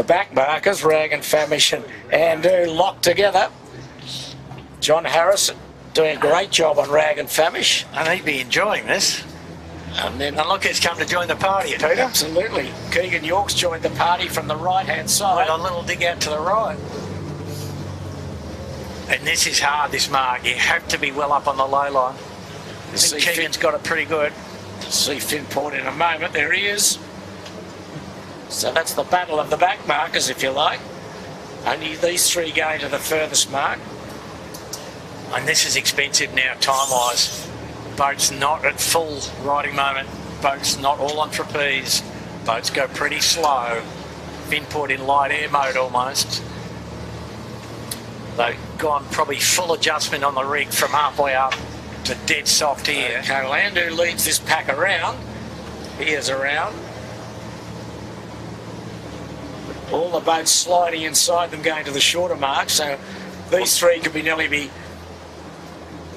Speaker 2: back markers, Rag and Famish and Andu locked together. John Harris doing a great job on Rag and Famish.
Speaker 1: And he'd be enjoying this.
Speaker 2: And then,
Speaker 1: And look who's come to join the party, Peter.
Speaker 2: absolutely, Keegan York's joined the party from the right-hand
Speaker 1: With
Speaker 2: side.
Speaker 1: a little dig out to the right. And this is hard, this mark. You have to be well up on the low line. I think Keegan's got it pretty good.
Speaker 2: See Finport in a moment. There he is. So that's the battle of the back markers, if you like. Only these three going to the furthest mark.
Speaker 1: And this is expensive now, time-wise. Boats not at full riding moment. Boats not all on trapeze. Boats go pretty slow. Finport in light air mode almost. They've gone probably full adjustment on the rig from halfway up to dead soft here.
Speaker 2: Okay, Andu leads this pack around. He is around. All the boats sliding inside them going to the shorter mark, so these three could be nearly be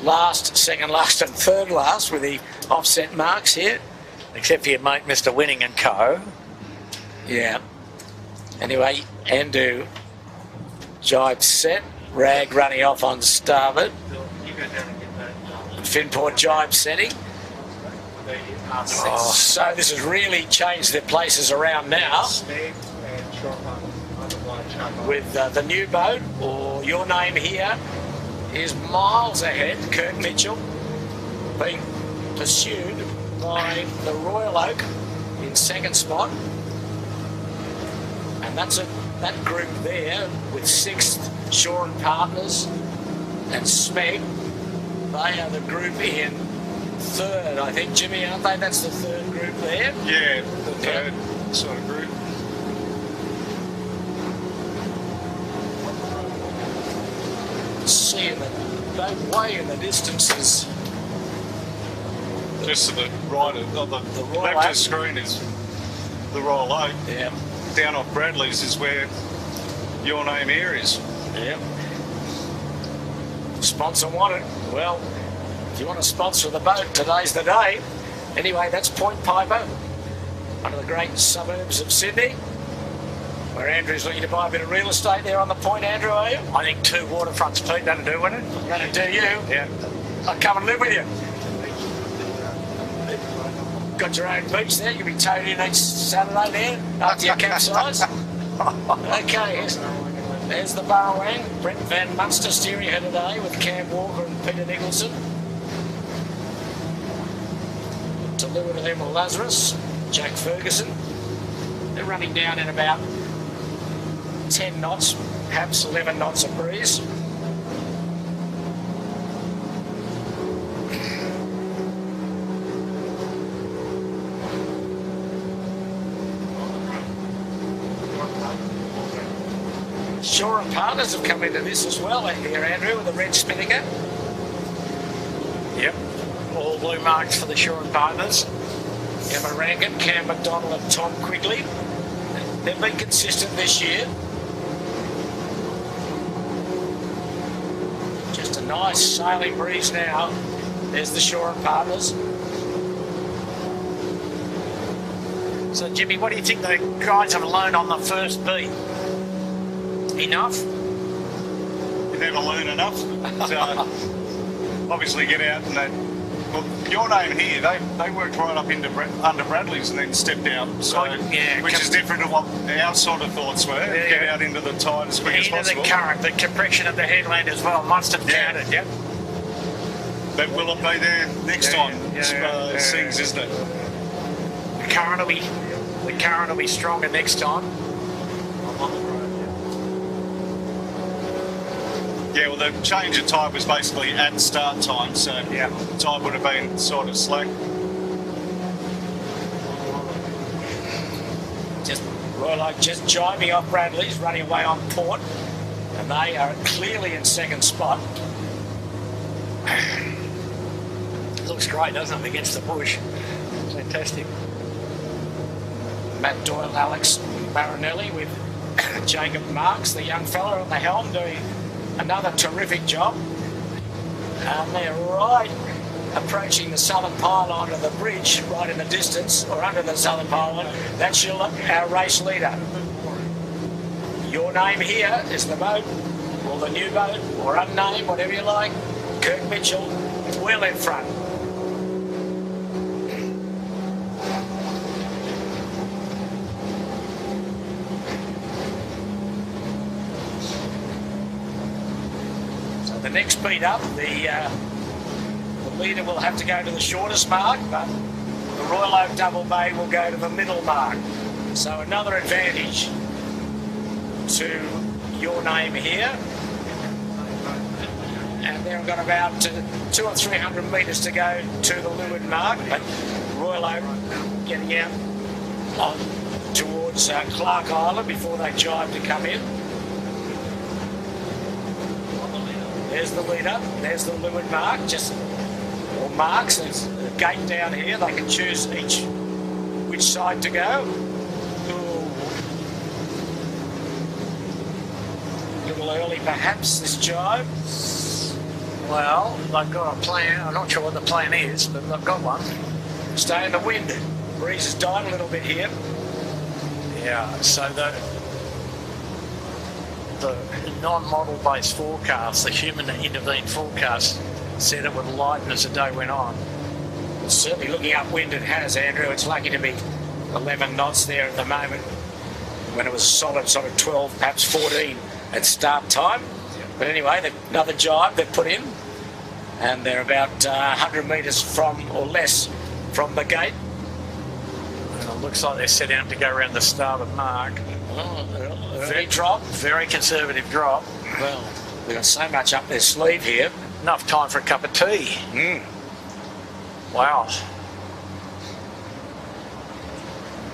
Speaker 2: last, second last and third last with the offset marks here.
Speaker 1: Except for your mate, Mr. Winning and Co.
Speaker 2: Yeah. Anyway, Andu jibe set. Rag running off on starboard.
Speaker 4: You go down and get that.
Speaker 2: Finport jibe setting.
Speaker 4: Oh.
Speaker 2: So this has really changed their places around now.
Speaker 4: Snake and Shortman on the blind channel.
Speaker 2: With the new boat, or your name here, is miles ahead. Kurt Mitchell being pursued by the Royal Oak in second spot. And that's that group there with sixth, Shaw and Partners and Smeg. They are the group in third, I think, Jimmy, aren't they? That's the third group there.
Speaker 3: Yeah, the third sort of group.
Speaker 2: Seeing the boat way in the distance is the
Speaker 3: Just to the right of the
Speaker 2: Royal
Speaker 3: left of
Speaker 2: Oak.
Speaker 3: the screen is the Royal Oak.
Speaker 2: Yeah.
Speaker 3: Down off Bradley's is where Your Name Here is.
Speaker 2: Yeah. Sponsor wanted. Well, if you want to sponsor the boat, today's the day. Anyway, that's Point Piper, one of the great suburbs of Sydney, where Andrew's looking to buy a bit of real estate there on the point. Andrew, are you?
Speaker 1: I think 2 waterfronts, Pete, that'll do, won't it?
Speaker 2: That'll do you.
Speaker 1: Yeah.
Speaker 2: I'll come and live with you. Got your own beach there. You'll be towed in each Saturday there after your capsize. Okay, there's the Barrowang. Brent Van Munster steering her today with Cam Walker and Peter Nicholson. To leeward of them, Lazarus, Jack Ferguson. They're running down in about 10 knots, perhaps 11 knots of breeze. Shore and Partners have come into this as well here, Andrew, with the red spinnaker.
Speaker 1: Yep. All blue marks for the Shore and Partners.
Speaker 2: Emma Rankin, Cam McDonald and Tom Quigley. They've been consistent this year. Just a nice sailing breeze now. There's the Shore and Partners.
Speaker 1: So, Jimmy, what do you think the guys have learned on the first beat? Enough?
Speaker 3: You never learn enough. So, obviously get out and they... Well, Your Name Here, they worked right up into under Bradley's and then stepped out. So,
Speaker 1: Yeah,
Speaker 3: which is different to what our sort of thoughts were.
Speaker 1: Yeah.
Speaker 3: Get out into the tide as quick as
Speaker 1: Into
Speaker 3: possible.
Speaker 1: the current, the compression of the headland as well must have
Speaker 3: Yeah.
Speaker 1: counted, yep.
Speaker 3: But will it be there next time?
Speaker 1: yeah.
Speaker 3: Things, isn't it?
Speaker 1: The current will be stronger next time.
Speaker 3: Yeah, well, the change of tide was basically at start time, so
Speaker 1: Yeah.
Speaker 3: the tide would have been sort of slack.
Speaker 2: Just Royal Oak just jibing off Bradley's, running away on port. And they are clearly in second spot.
Speaker 1: Looks great, doesn't it, against the bush? Fantastic.
Speaker 2: Matt Doyle, Alex Marinelli with Jacob Marks, the young fella on the helm, doing another terrific job. And they're right approaching the southern pylon of the bridge, right in the distance, or under the southern pylon. That's our race leader. Your Name Here is the boat, or the new boat, or unnamed, whatever you like. Kirk Mitchell, well in front. The next beat up, the leader will have to go to the shortest mark, but the Royal Oak Double Bay will go to the middle mark. So another advantage to Your Name Here. And they've got about 200 or 300 metres to go to the leeward mark, but Royal Oak getting out towards Clark Island before they jibe to come in. There's the leader, there's the leeward mark, or marks, there's a gate down here, they can choose which side to go. Ooh. A little early perhaps, this jibe.
Speaker 1: Well, they've got a plan. I'm not sure what the plan is, but they've got one.
Speaker 2: Stay in the wind. Breeze has died a little bit here.
Speaker 1: Yeah, so the non-model based forecast, the human intervened forecast, said it would lighten as the day went on.
Speaker 2: Certainly looking upwind it has, Andrew. It's lucky to be 11 knots there at the moment when it was solid sort of 12, perhaps 14 at start time. But anyway, another jibe they've put in, and they're about 100 metres from, or less, from the gate.
Speaker 1: And it looks like they're set out to go around the starboard mark.
Speaker 2: Very drop.
Speaker 1: Very conservative drop.
Speaker 2: Well, they've got so much up their sleeve here.
Speaker 1: Enough time for a cup of tea. Wow.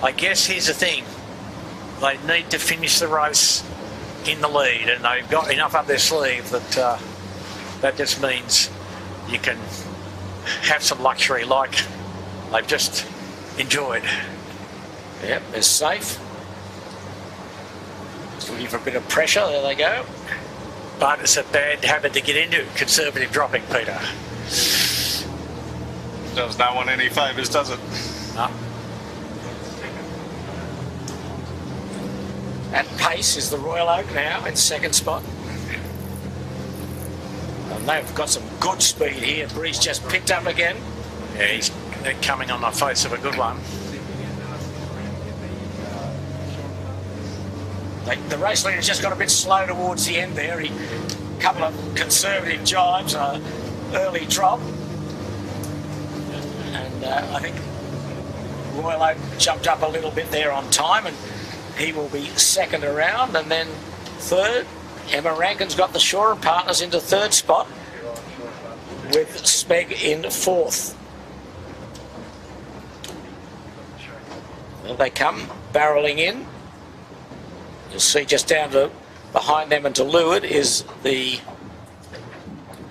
Speaker 1: I guess here's the thing. They need to finish the race in the lead, and they've got enough up their sleeve that that just means you can have some luxury like they've just enjoyed.
Speaker 2: Yep, they're safe. Just looking for a bit of pressure. There they go.
Speaker 1: But it's a bad habit to get into, conservative dropping, Peter.
Speaker 3: Does no one any favours, does it?
Speaker 1: No.
Speaker 2: At pace is the Royal Oak now in second spot. And they've got some good speed here. Breeze just picked up again.
Speaker 1: Yeah, they're coming on the face of a good one.
Speaker 2: The race leader's just got a bit slow towards the end there. A couple of conservative jibes, early drop. And I think Royal Oak jumped up a little bit there on time, and he will be second around. And then third, Emma Rankin's got the Shore Partners into third spot, with Smeg in fourth. There they come, barrelling in. You'll see just down to behind them and to leeward is the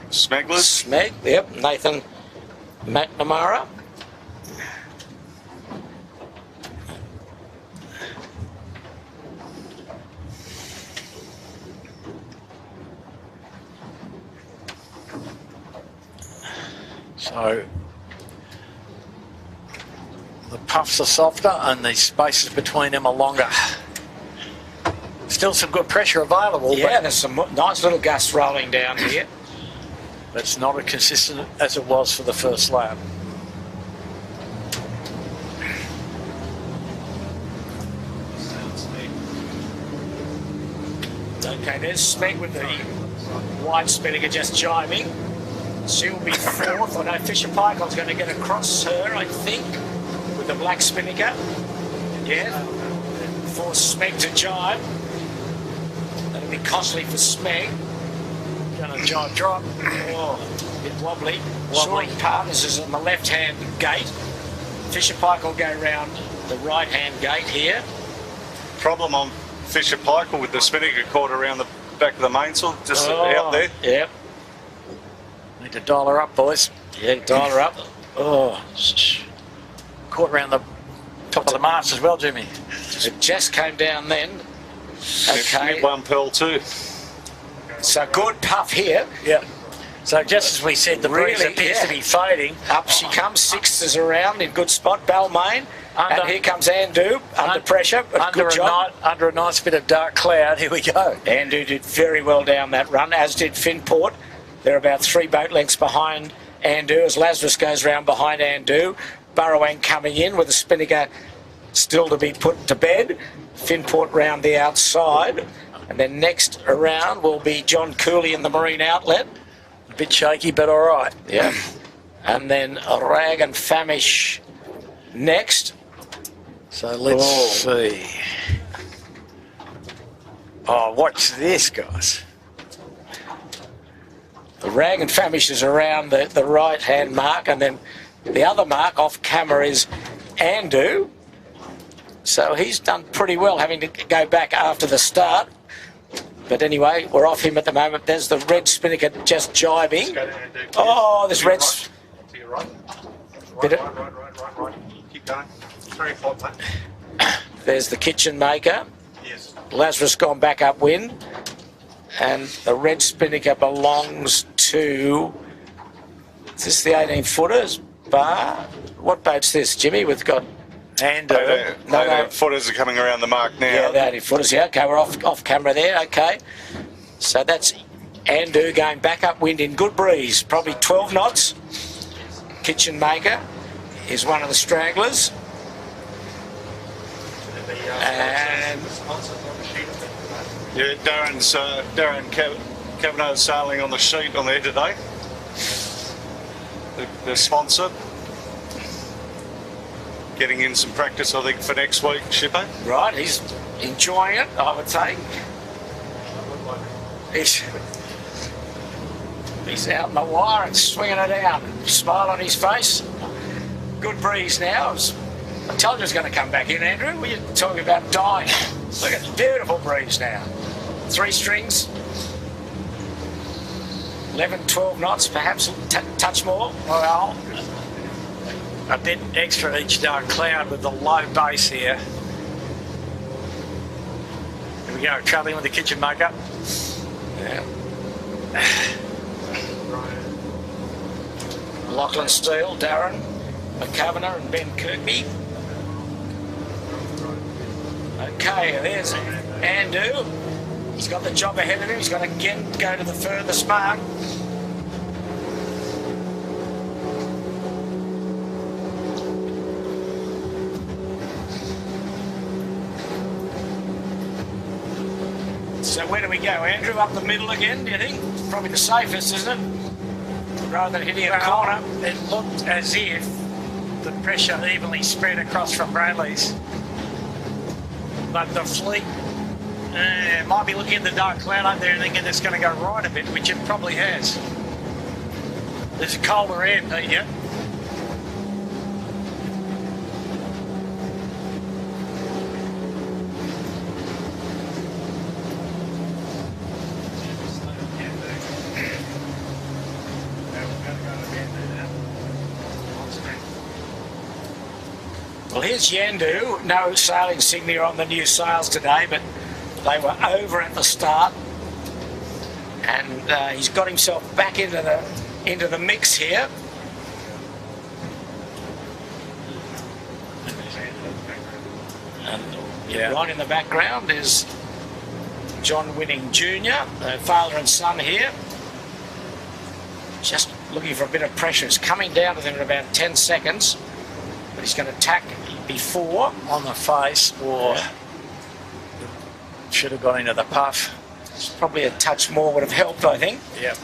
Speaker 3: Smegglers.
Speaker 2: Smeg, yep, Nathan McNamara.
Speaker 1: So the puffs are softer and the spaces between them are longer. Still some good pressure available.
Speaker 2: Yeah, there's some nice little gusts rolling down here.
Speaker 1: But it's not as consistent as it was for the first lap.
Speaker 2: Okay, there's Smeg with the white Spinnaker just jibing. She'll be fourth. I know Fisher Paykel's going to get across her, I think, with the black Spinnaker. Yeah, force Smeg to jibe. That'll be costly for Smeg.
Speaker 1: Going to jibe drop.
Speaker 2: Oh, a bit wobbly.
Speaker 1: Wobbly.
Speaker 2: Short Partners is on the left-hand gate. Fisher Paykel will go round the right-hand gate here.
Speaker 3: Problem on Fisher Paykel with the Spinnaker caught around the back of the mainsail, just out there.
Speaker 2: Yep.
Speaker 1: Need to dial her up, boys.
Speaker 2: Yeah, dial her up. Oh,
Speaker 1: Caught around the top of the mast as well, Jimmy.
Speaker 2: it just came down then. Okay,
Speaker 3: One pearl too.
Speaker 2: so good puff here.
Speaker 1: Yeah. So just as we said, the breeze
Speaker 2: Really,
Speaker 1: appears
Speaker 2: yeah.
Speaker 1: to be fading.
Speaker 2: Up she comes, sixth is around in good spot, Balmain.
Speaker 1: Under-
Speaker 2: And here comes Andu, under pressure, but
Speaker 1: Under
Speaker 2: good job.
Speaker 1: under a nice bit of dark cloud. Here we go.
Speaker 2: Andu did very well down that run, as did Finport. They're about 3 boat lengths behind Andu as Lazarus goes round behind Andu. Burrowang coming in with the Spinnaker still to be put to bed. Finport round the outside. And then next around will be John Cooley in the Marine Outlet.
Speaker 1: A bit shaky, but all right.
Speaker 2: Yeah. And then Rag and Famish next.
Speaker 1: So let's see. Oh, watch this, guys.
Speaker 2: The Rag and Famish is around the right-hand mark, and then the other mark off camera is Andu. So he's done pretty well, having to go back after the start. But anyway, we're off him at the moment. There's the red Spinnaker just jibing. Oh, this red...
Speaker 4: To your right.
Speaker 2: Bit of-
Speaker 4: Right. Keep going. Very hot, mate.
Speaker 2: There's the Kitchen Maker.
Speaker 4: Yes.
Speaker 2: Lazarus gone back upwind. And the red Spinnaker belongs to... Is this the 18-footers? Bar? What boat's this, Jimmy? We've got...
Speaker 1: And
Speaker 2: No.
Speaker 3: Footers are coming around the mark now.
Speaker 2: Yeah, the 18-footers. Yeah, okay, we're off camera there. Okay. So that's Andu going back upwind in good breeze. Probably 12 knots. Kitchen Maker is one of the stragglers. And
Speaker 3: Yeah, Darren Cavanagh's sailing on the sheet on there today. The sponsor. Getting in some practice, I think, for next week, Shippo.
Speaker 2: right, he's enjoying it, I would say. He's out in the wire and swinging it out. Smile on his face. Good breeze now. I told you it was going to come back in, Andrew. Were you talking about dying? Look at the beautiful breeze now. 3 strings. 11, 12 knots, perhaps touch more. Well,
Speaker 1: a bit extra each dark cloud with the low base here. Here we go, travelling with the kitchen maker.
Speaker 2: Yeah. Lachlan Steele, Darren McCavanagh and Ben Kirkby. Okay, there's Andu. He's got the job ahead of him. He's got to again go to the furthest mark. So where do we go, Andrew? Up the middle again, do you think? Probably the safest, isn't it? Rather than hitting a corner.
Speaker 1: It looked as if the pressure evenly spread across from Bradley's. But the fleet might be looking at the dark cloud up there and thinking it's going to go right a bit, which it probably has. There's a colder air, Pete, yeah?
Speaker 2: Well, here's Yandu. No sail insignia on the new sails today, but they were over at the start, and he's got himself back into the mix here. And right in the background is John Winning Jr., father and son here. Just looking for a bit of pressure. It's coming down to them in about 10 seconds, but he's going to tack before
Speaker 1: On the face, or should have gone into the puff.
Speaker 2: probably a touch more would have helped, I think.
Speaker 1: Yep.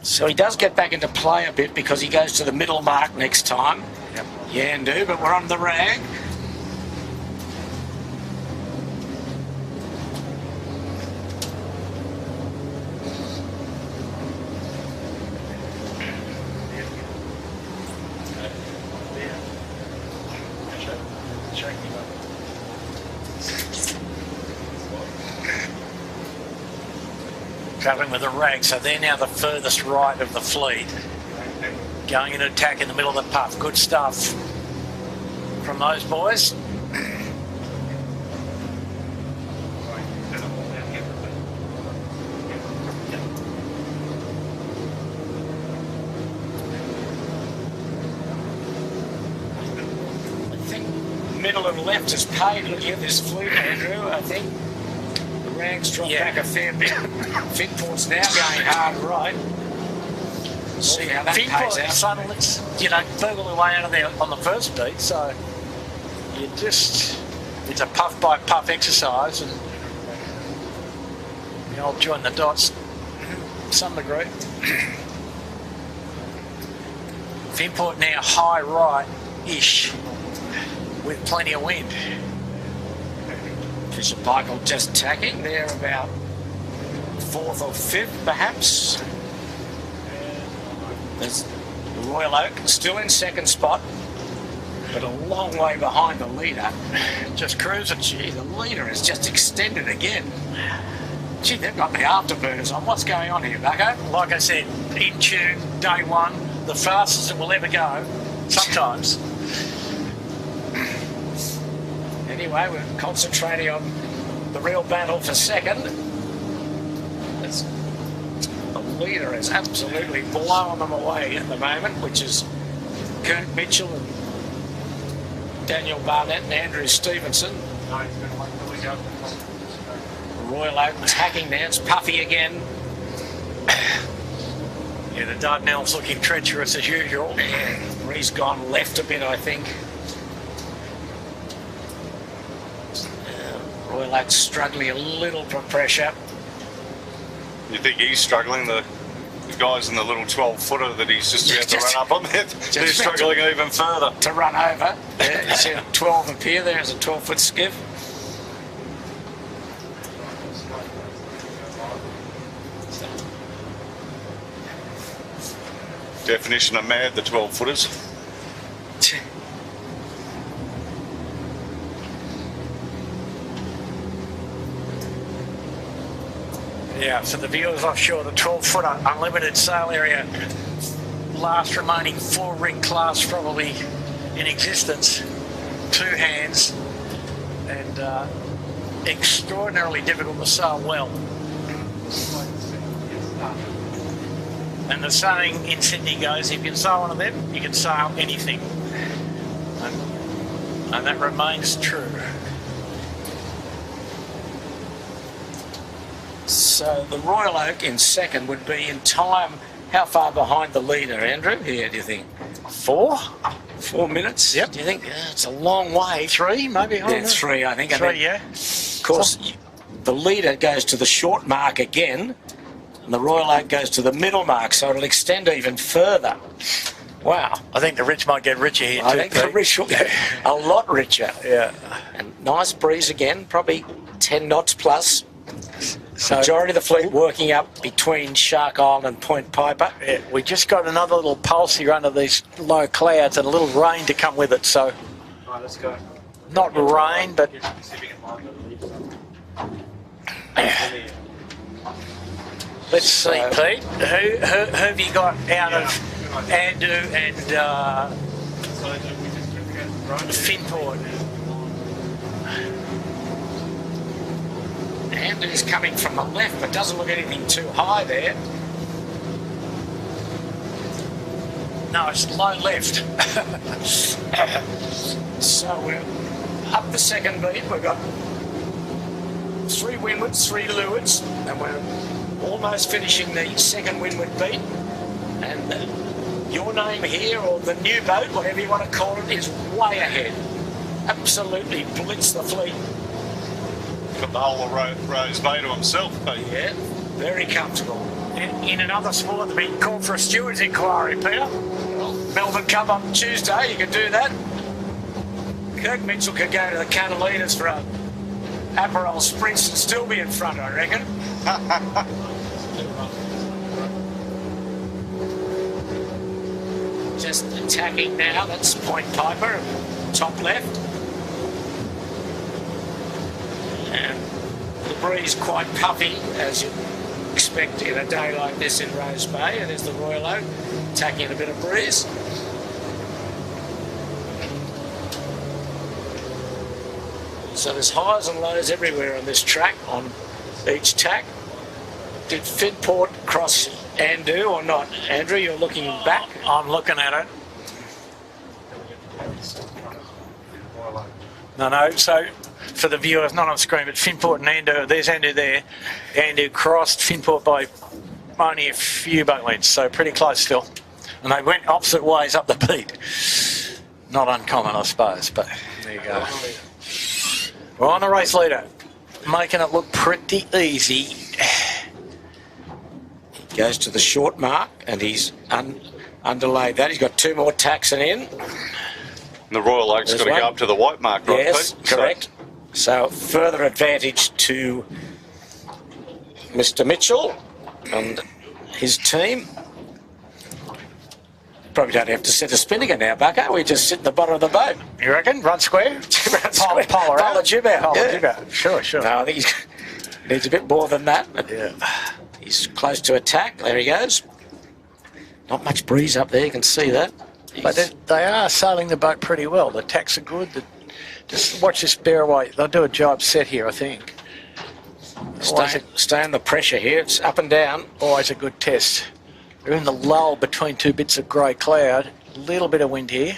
Speaker 2: So he does get back into play a bit because he goes to the middle mark next time.
Speaker 1: Yep.
Speaker 2: Yandu, but we're on the rag.
Speaker 1: Travelling with a rag, so they're now the furthest right of the fleet. Going in attack in the middle of the puff. Good stuff from those boys.
Speaker 2: I think middle and left is paid looking at this fleet, Andrew. I think the rag's dropped back a fair bit. Finport's now going hard right. See how that pays
Speaker 1: Finport
Speaker 2: out.
Speaker 1: suddenly, burgle their way out of there on the first beat, so it's a puff by puff exercise, and I'll join the dots to some degree. Finport now high right-ish with plenty of wind.
Speaker 2: Fisher Michael just tacking there about 4th or 5th perhaps. There's Royal Oak still in 2nd spot, but a long way behind the leader.
Speaker 1: Just cruising.
Speaker 2: Gee, the leader has just extended again. Gee, they've got the afterburners on. What's going on here, Bucko?
Speaker 1: Like I said, in tune, day one, the fastest it will ever go, sometimes.
Speaker 2: Anyway, we're concentrating on the real battle for 2nd. The leader is absolutely blowing them away at the moment, which is Kurt Mitchell and Daniel Barnett and Andrew Stevenson. Royal Oak attacking now. It's Puffy again.
Speaker 1: Yeah, the Dardanelles looking treacherous as usual.
Speaker 2: He's gone left a bit, I think. Royal Oak struggling a little for pressure.
Speaker 3: You think he's struggling? The guys in the little 12-footer that he's just about to run up on there, they're struggling even further.
Speaker 2: To run over. Yeah, you see a 12 appear there as a 12-foot skiff.
Speaker 3: Definition of mad, the 12-footers.
Speaker 1: Yeah, for the viewers offshore, the 12-footer unlimited sail area, last remaining 4-rig class probably in existence. 2 hands, and extraordinarily difficult to sail well. And the saying in Sydney goes, if you can sail one of them, you can sail anything. And that remains true.
Speaker 2: So the Royal Oak in second would be in time. How far behind the leader, Andrew? Here, do you think?
Speaker 1: 4?
Speaker 2: 4 minutes?
Speaker 1: Yep.
Speaker 2: Do you think? Yeah, it's a long way.
Speaker 1: 3, maybe?
Speaker 2: Yeah, 3, I think.
Speaker 1: 3, yeah.
Speaker 2: Of course, the leader goes to the short mark again, and the Royal Oak goes to the middle mark, so it'll extend even further. Wow.
Speaker 1: I think the rich might get richer here, too.
Speaker 2: I think the rich will get a lot richer.
Speaker 1: Yeah.
Speaker 2: And nice breeze again, probably 10 knots plus.
Speaker 1: So,
Speaker 2: Majority of the fleet working up between Shark Island and Point Piper.
Speaker 1: yeah, we just got another little pulse here under these low clouds and a little rain to come with it, so
Speaker 4: Right, let's go.
Speaker 1: not rain, but
Speaker 4: See if we can find
Speaker 1: let's see, Pete. Who have you got out of Andu and Finport?
Speaker 2: Andrew's coming from the left, but doesn't look anything too high there.
Speaker 1: No, it's low left.
Speaker 2: So we're up the second beat. We've got 3 windwards, 3 leewards, and we're almost finishing the second windward beat. And your name here, or the new boat, whatever you want to call it, is way ahead. Absolutely blitz the fleet.
Speaker 3: Got the whole of Rose Bay to himself, but
Speaker 2: Yeah, very comfortable.
Speaker 1: In another sport, they've been called for a stewards inquiry, Peter.
Speaker 2: Melbourne Cup on Tuesday, you could do that. Kirk Mitchell could go to the Catalinas for a Aperol Spritz and still be in front, I reckon. Just attacking now, that's Point Piper, top left. And the breeze quite puffy, as you expect in a day like this in Rose Bay. And there's the Royal Oak attacking a bit of breeze. So there's highs and lows everywhere on this track, on each tack. Did Finport cross Andu or not? Andrew, you're looking back.
Speaker 1: I'm looking at it. No, so for the viewers, not on screen, but Finport and Andu, there's Andu there. Andu crossed Finport by only a few boat lengths, so pretty close still. And they went opposite ways up the beat. Not uncommon, I suppose, but there you go. We're on the race leader, making it look pretty easy.
Speaker 2: Goes to the short mark, and he's underlaid that. He's got 2 more tacks and in.
Speaker 3: the Royal Oak's
Speaker 2: There's
Speaker 3: got to
Speaker 2: one.
Speaker 3: go up to the white mark, right,
Speaker 2: Yes,
Speaker 3: Pete?
Speaker 2: correct. So further advantage to Mr. Mitchell and his team. Probably don't have to set a spin again now, Bucko. We just sit at the bottom of the boat.
Speaker 1: You reckon? Run square?
Speaker 2: Polar
Speaker 1: Polar
Speaker 2: jib out.
Speaker 1: Polar
Speaker 2: Yeah.
Speaker 1: jib out. Sure.
Speaker 2: No, I think he needs a bit more than that. But
Speaker 1: Yeah.
Speaker 2: he's close to attack. There he goes. Not much breeze up there. You can see that.
Speaker 1: But they are sailing the boat pretty well. The tacks are good. Just watch this bear away. They'll do a job set here, I think.
Speaker 2: Stay under pressure here. It's up and down.
Speaker 1: Always a good test. They're in the lull between two bits of grey cloud. A little bit of wind here.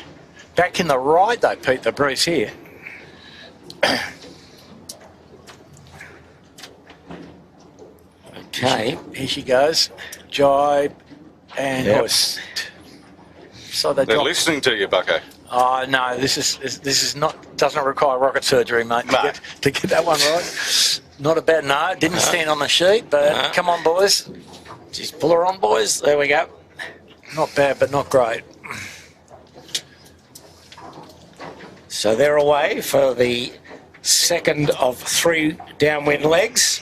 Speaker 1: Back in the right, though, Pete, the breeze here.
Speaker 2: Okay.
Speaker 1: Here she goes. Jibe and
Speaker 2: Yep.
Speaker 1: hoist. So they
Speaker 3: They're
Speaker 1: drop.
Speaker 3: listening to you, Bucko.
Speaker 1: Oh no, this is not, does not require rocket surgery, mate,
Speaker 3: No.
Speaker 1: to get that one right. Not a bad no. Didn't stand on the sheet, but come on, boys.
Speaker 2: Just pull her on, boys. There we go.
Speaker 1: Not bad, but not great.
Speaker 2: So they're away for the second of 3 downwind legs.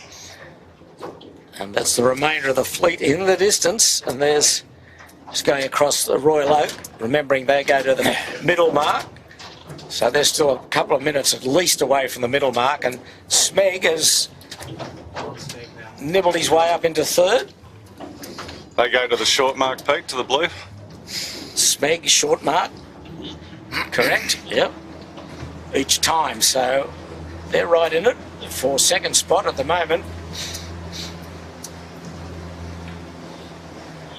Speaker 2: And that's the remainder of the fleet in the distance. And there's just going across the Royal Oak, remembering they go to the middle mark. So they're still a couple of minutes at least away from the middle mark. And Smeg is nibbled his way up into third.
Speaker 3: They go to the short mark, Pete, to the blue.
Speaker 2: Smeg, short mark. Correct, yep. Each time, so they're right in it for second spot at the moment.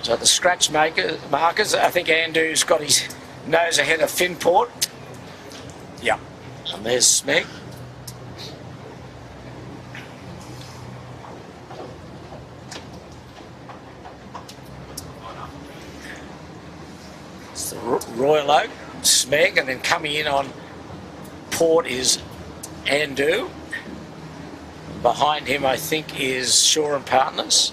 Speaker 2: So the scratch markers, I think Andu's got his nose ahead of Finport.
Speaker 1: Yeah.
Speaker 2: And there's Smeg. It's the Royal Oak, Smeg, and then coming in on Port is Andu. Behind him, I think, is Shaw and Partners.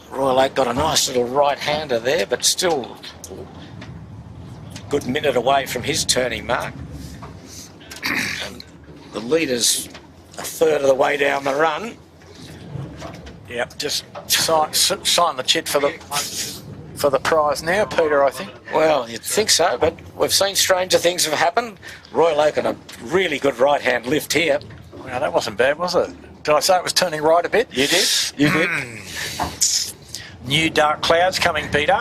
Speaker 2: Royal Oak got a nice little right-hander there, but still a good minute away from his turning mark. And the leader's a third of the way down the run.
Speaker 1: Yep, just sign the chit for the prize now, Peter, I think.
Speaker 2: Well, you'd think so, but we've seen stranger things have happened. Royal Oak on a really good right-hand lift here.
Speaker 1: Well, that wasn't bad, was it? Did I say it was turning right a bit?
Speaker 2: You did. You did.
Speaker 1: New dark clouds coming, Peter.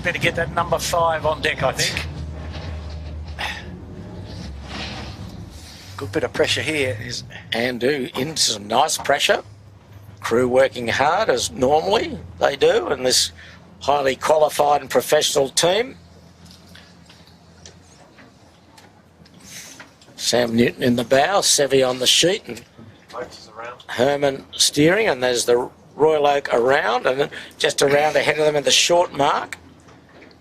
Speaker 1: Better get that number 5 on deck, I think. Good bit of pressure here.
Speaker 2: Andu into some nice pressure. Crew working hard as normally they do in this highly qualified and professional team. Sam Newton in the bow, Sevy on the sheet, and Herman steering, and there's the Royal Oak around, and then just around ahead of them in the short mark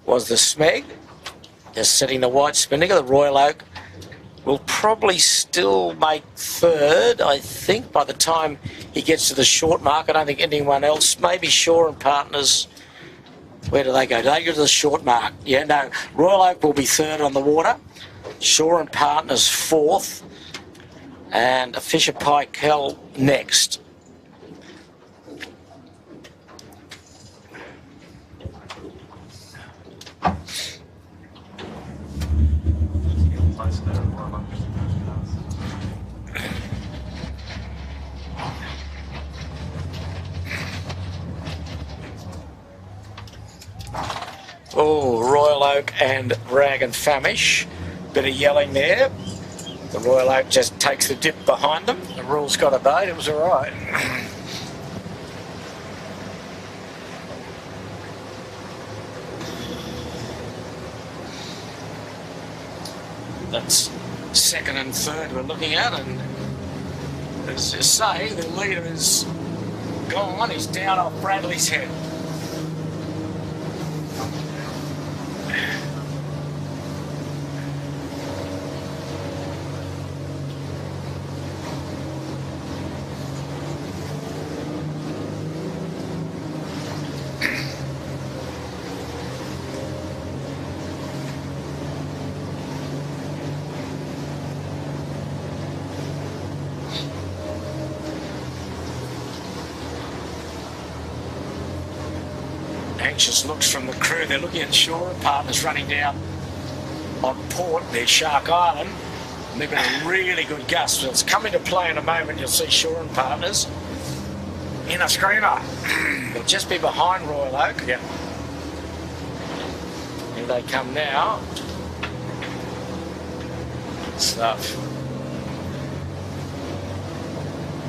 Speaker 2: was the Smeg. Just setting the white spinnaker. The Royal Oak will probably still make third, I think, by the time he gets to the short mark. I don't think anyone else, maybe Shaw and Partners. Where do they go? Do they go to the short mark? Yeah, no. Royal Oak will be third on the water. Shaw and Partners fourth. And Fisher Paykel next. Oh, Royal Oak and Rag and Famish. Bit of yelling there. The Royal Oak just takes the dip behind them.
Speaker 1: The rules got obeyed, it was all right.
Speaker 2: That's second and third we're looking at, and as you say, the leader is gone. He's down off Bradley's head. Anxious looks from the crew. They're looking at Shaw and Partners running down on Port near Shark Island. And they've got a really good gust. So it's come into play in a moment. You'll see Shaw and Partners in a screamer. They'll just be behind Royal Oak.
Speaker 1: Yeah.
Speaker 2: Here they come now. Good stuff.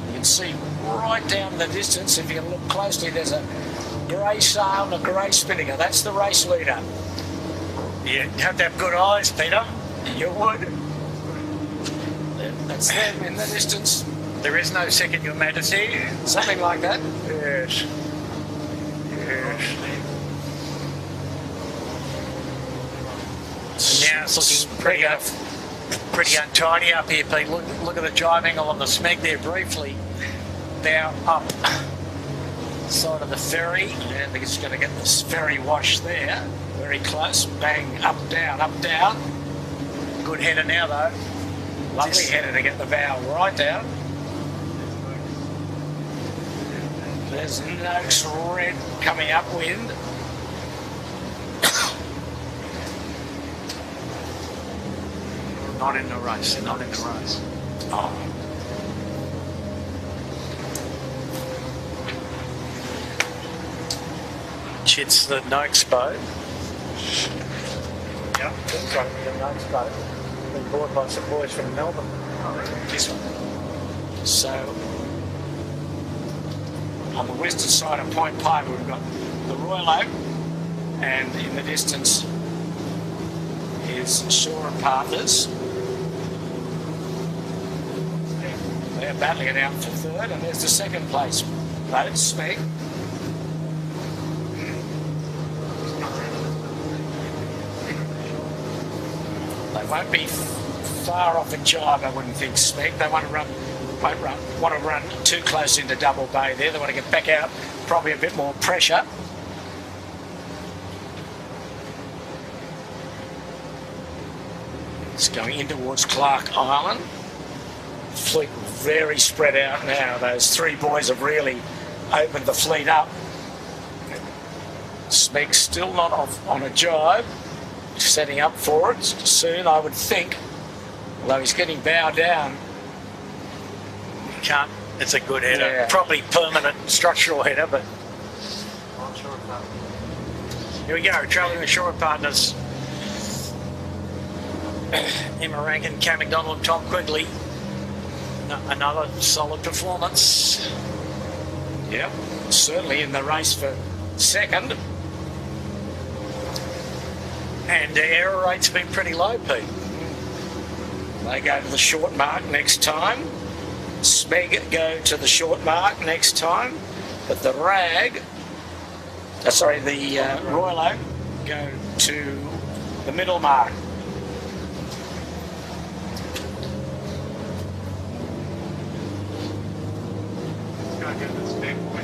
Speaker 2: You can see right down in the distance, if you can look closely, there's a grey sail and a grey spinnaker. That's the race leader.
Speaker 1: You have to have good eyes, Peter.
Speaker 2: You would. That's them in the distance.
Speaker 1: There is no second, Your Majesty.
Speaker 2: Something like that.
Speaker 1: Yes. Yes. Now it's looking pretty untidy up here, Pete. Look at the drive angle on the Smeg there briefly. Now up side of the ferry, and it's going to get this ferry wash there. Very close. Bang, up, down. Good header now, though.
Speaker 2: Lovely header to get the bow right down. There's Noakes red coming upwind.
Speaker 1: Not in the race.
Speaker 2: Oh.
Speaker 1: Chits the Noakes boat.
Speaker 2: Yep, that's right, the Noakes boat.
Speaker 1: Been bought by some boys from Melbourne.
Speaker 2: This one. So, on the western side of Point Piper, we've got the Royal Oak, and in the distance is Shore and Partners. They're battling it out for third, and there's the second place boat, Smeg. They won't be far off a jibe, I wouldn't think, Smeg. They want to run too close into Double Bay there. They want to get back out, probably a bit more pressure. It's going in towards Clark Island. Fleet very spread out now. Those three boys have really opened the fleet up. Smeg's still not off on a jibe, setting up for it soon, I would think. Although he's getting bowed down.
Speaker 1: Can't. It's a good header.
Speaker 2: Yeah.
Speaker 1: Probably permanent structural header, but
Speaker 4: I'm sure of that.
Speaker 1: here we go. Travelling with Shore Partners. Emma Rankin, Cam McDonald, and Tom Quigley. Another solid performance.
Speaker 2: Yep, certainly in the race for second.
Speaker 1: And the error rate's been pretty low, Pete.
Speaker 2: They go to the short mark next time. Smeg go to the short mark next time. But the the Royal Oak go to the middle mark.
Speaker 4: Go get this big boy.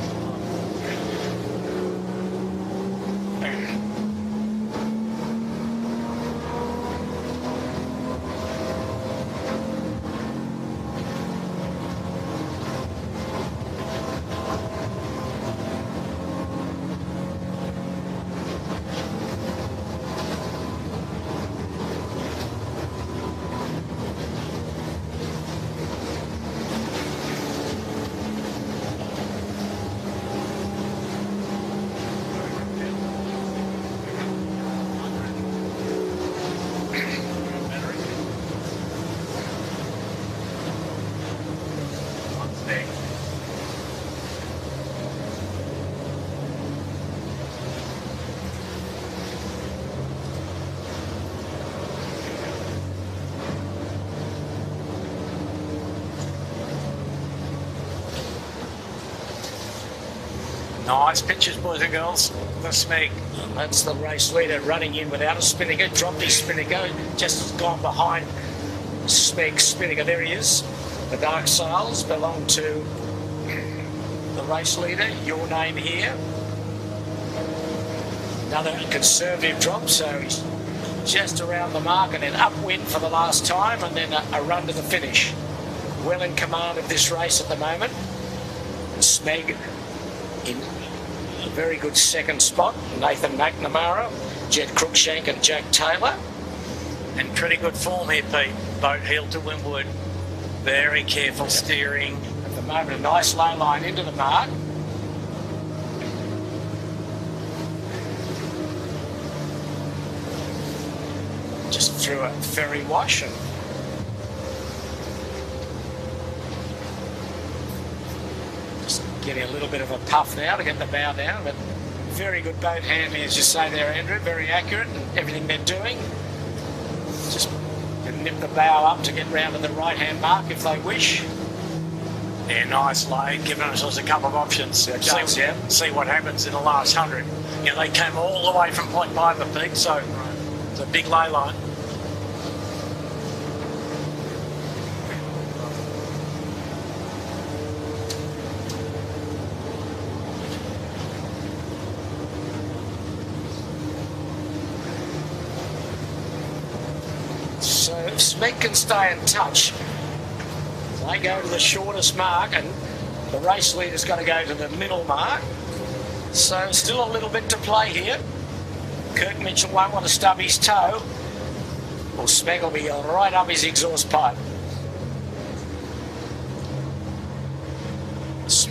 Speaker 1: Nice pictures, boys and girls. The Smeg.
Speaker 2: That's the race leader running in without a spinnaker. Dropped his spinnaker. Just has gone behind Smeg spinnaker. There he is. The dark sails belong to the race leader. Your name here. Another conservative drop, so he's just around the mark and then upwind for the last time and then a run to the finish. Well in command of this race at the moment. Smeg in a very good second spot. Nathan McNamara, Jed Cruikshank and Jack Taylor.
Speaker 1: And pretty good form here, Pete. Boat heel to windward. Very careful steering.
Speaker 2: At the moment, a nice low line into the mark. Just through a ferry wash and just getting a little bit of a puff now to get the bow down, but very good boat handling, as you say there, Andrew. Very accurate in everything they're doing. Just nip the bow up to get round to the right-hand mark if they wish.
Speaker 1: Yeah, nice lay, giving ourselves a couple of options. See what happens in the last 100. Yeah, they came all the way from Point Piper, Pete, so it's a big lay line.
Speaker 2: So if Smeg can stay in touch, they go to the shortest mark and the race leader's going to go to the middle mark. So still a little bit to play here. Kirk Mitchell won't want to stub his toe. Well, Smeg will be right up his exhaust pipe.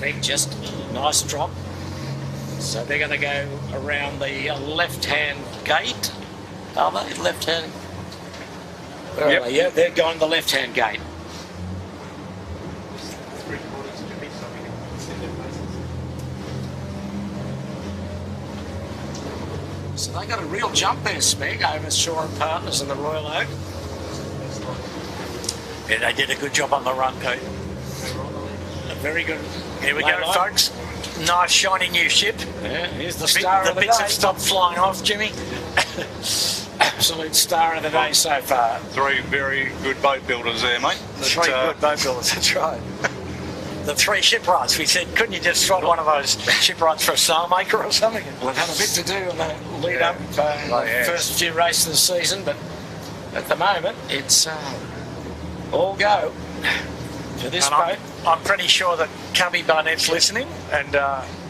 Speaker 2: Meg, just nice drop. So they're going to go around the left-hand gate. Are they left-hand? Where are they? Yeah, they're going the left-hand gate. So they got a real jump there, Smeg, over Shaw and Partners and the Royal Oak.
Speaker 1: Yeah, they did a good job on the run, Pete.
Speaker 2: A very good.
Speaker 1: Here we go, folks. Nice shiny new ship.
Speaker 2: Yeah, here's the star of the day.
Speaker 1: The bits have stopped flying off, Jimmy.
Speaker 2: Absolute star of the day so far.
Speaker 3: 3 very good boat builders there, mate.
Speaker 1: Three good boat builders, that's right. The 3 shipwrights. We said, couldn't you just trot one of those shipwrights for a sailmaker or something?
Speaker 2: We've had a bit to do in the lead up the first few races of the season, but at the moment it's all go for this boat.
Speaker 1: I'm pretty sure that Cubby Barnett's listening, and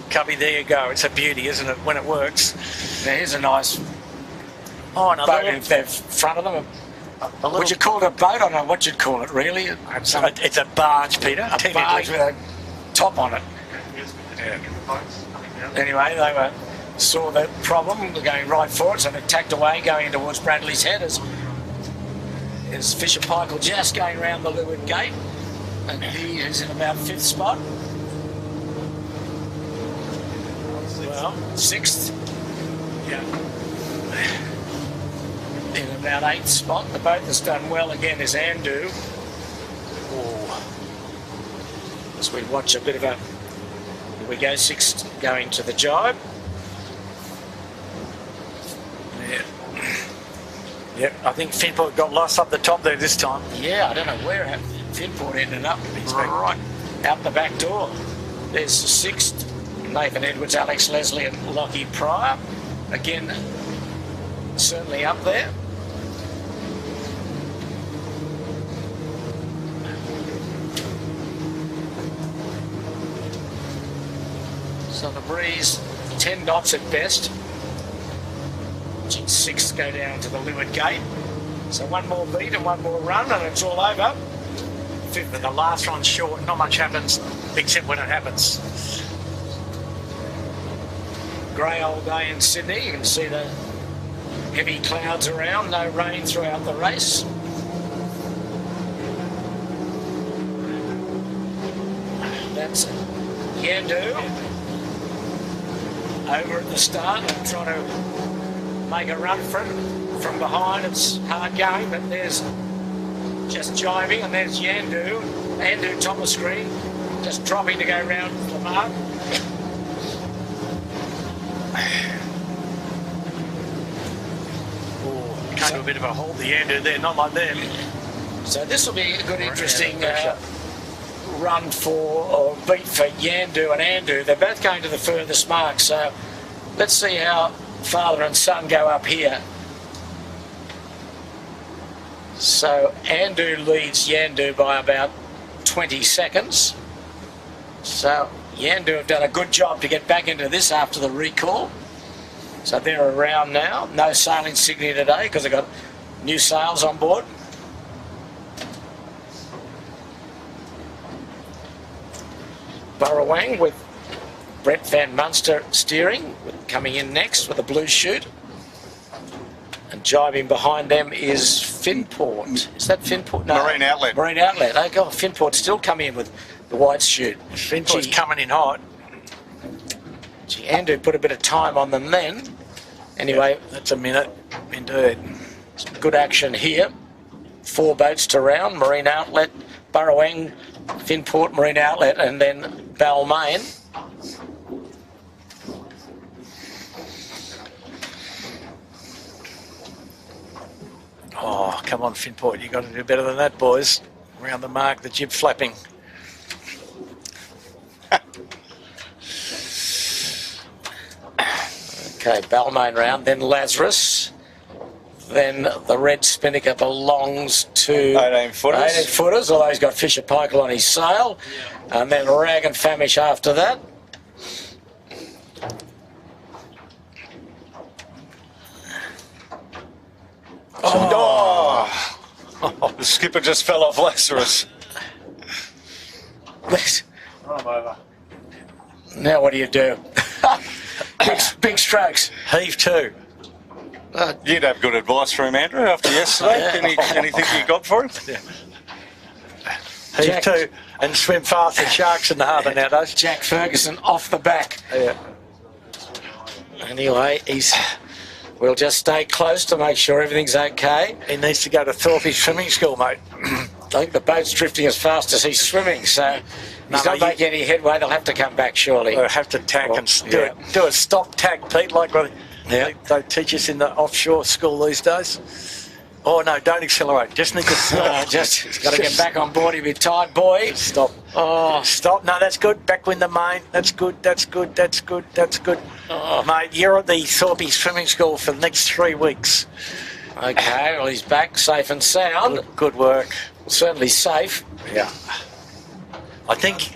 Speaker 1: Cubby, there you go. It's a beauty, isn't it, when it works?
Speaker 2: Now here's a nice boat in the front of them. Would you call it a boat? I don't know what you'd call it, really.
Speaker 1: It's a barge, Peter.
Speaker 2: A barge with a top on it.
Speaker 1: Yeah.
Speaker 2: Anyway, they saw the problem, were going right for it, so they tacked away, going towards Bradley's Head as Fisher Paykel just going around the leeward gate, and he is in about 5th spot. Well, 6th.
Speaker 1: Yeah.
Speaker 2: In about 8th spot. The boat that's done well again is Andu. As we watch a bit of a... Here we go, 6th going to the jibe.
Speaker 1: Yeah. Yep, I think Finport got lost up the top there this time.
Speaker 2: Yeah, I don't know where Finport ended up. He's right out the back door. There's the 6th. Nathan Edwards, Alex Leslie and Lockie Pryor. Again, certainly up there. So the breeze, 10 knots at best. 6th go down to the leeward gate. So one more beat and one more run and it's all over.
Speaker 1: 5th and the last one's short. Not much happens, except when it happens.
Speaker 2: Grey old day in Sydney. You can see the heavy clouds around. No rain throughout the race. That's Yandu over at the start and trying to make a run for it from behind. It's hard going, but there's just jiving, and there's Yandu Thomas Green, just dropping to go round the mark.
Speaker 1: Came to a bit of a halt, the Yandu there, not like them.
Speaker 2: So this will be a good, interesting run or beat for Yandu and Andu. They're both going to the furthest mark, so let's see how father and son go up here. So Andu leads Yandu by about 20 seconds. So Yandu have done a good job to get back into this after the recall. So they're around now. No sail insignia today because they've got new sails on board. Burrawang with Brett Van Munster steering, coming in next with a blue chute. And jibing behind them is Finport. Is that Finport? No.
Speaker 3: Marine Outlet.
Speaker 2: Marine Outlet. Oh, God, Finport's still coming in with the white chute.
Speaker 1: Finport's coming in hot.
Speaker 2: Gee, Andrew put a bit of time on them then. Anyway,
Speaker 1: that's a minute, indeed.
Speaker 2: Some good action here. 4 boats to round. Marine Outlet, Burrawang, Finport, Marine Outlet, and then Balmain.
Speaker 1: Oh, come on, Finport. You've got to do better than that, boys. Around the mark, the jib flapping.
Speaker 2: Okay, Balmain round, then Lazarus. Then the red spinnaker belongs to
Speaker 3: 18 footers.
Speaker 2: 18 footers, although he's got Fisher Paykel on his sail. And then Rag and Famish after that.
Speaker 3: Oh, the skipper just fell off Lazarus.
Speaker 4: I'm over.
Speaker 2: Now what do you do? big strokes.
Speaker 1: Heave two.
Speaker 3: You'd have good advice for him, Andrew, after yesterday. Anything you got for him?
Speaker 1: Heave
Speaker 2: Jack-
Speaker 1: two and swim fast as sharks in the harbour nowadays.
Speaker 2: Jack Ferguson off the back.
Speaker 1: Yeah.
Speaker 2: Anyway, we'll just stay close to make sure everything's okay.
Speaker 1: He needs to go to Thorpe's swimming school, mate.
Speaker 2: I think the boat's drifting as fast as he's swimming, so he's not making any headway. They'll have to come back, surely.
Speaker 1: We'll have to tack
Speaker 2: Well,
Speaker 1: and
Speaker 2: yeah.
Speaker 1: do a stop tack, Pete, like what
Speaker 2: Yeah.
Speaker 1: they teach us in the offshore school these days. Oh, no, don't accelerate. Just need to stop.
Speaker 2: Just got to get back on board. He'll be tired, boy.
Speaker 1: Stop.
Speaker 2: Oh,
Speaker 1: Stop. No, that's good. Backwind the main. That's good. That's good. That's good. That's good.
Speaker 2: Oh.
Speaker 1: Mate, you're at the Thorpe Swimming School for the next 3 weeks.
Speaker 2: okay. Well, he's back safe and sound.
Speaker 1: Good work.
Speaker 2: Certainly safe.
Speaker 1: Yeah. I think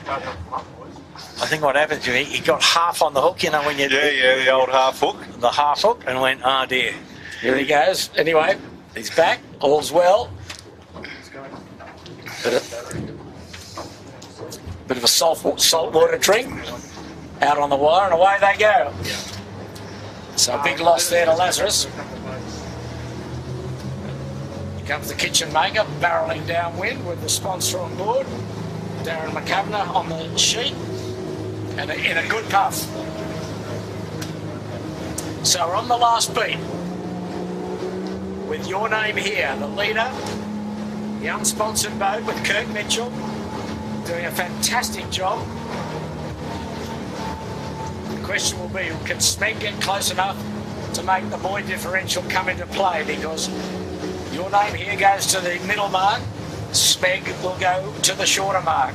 Speaker 1: what happened to me, he got half on the hook, you know, when you
Speaker 3: Yeah, the old half hook.
Speaker 1: the half hook, and went, oh dear.
Speaker 2: Here he goes. Anyway, he's back. All's well. Bit of a salt water drink. Out on the wire, and away they go. So a big loss there to Lazarus. Here comes the kitchen maker, barrelling downwind with the sponsor on board. Darren McCavanagh on the sheet, and in a good puff. So we're on the last beat. With your name here, the leader, the unsponsored boat with Kirk Mitchell, doing a fantastic job. The question will be, can Smeg get close enough to make the buoy differential come into play? Because your name here goes to the middle mark, Smeg will go to the shorter mark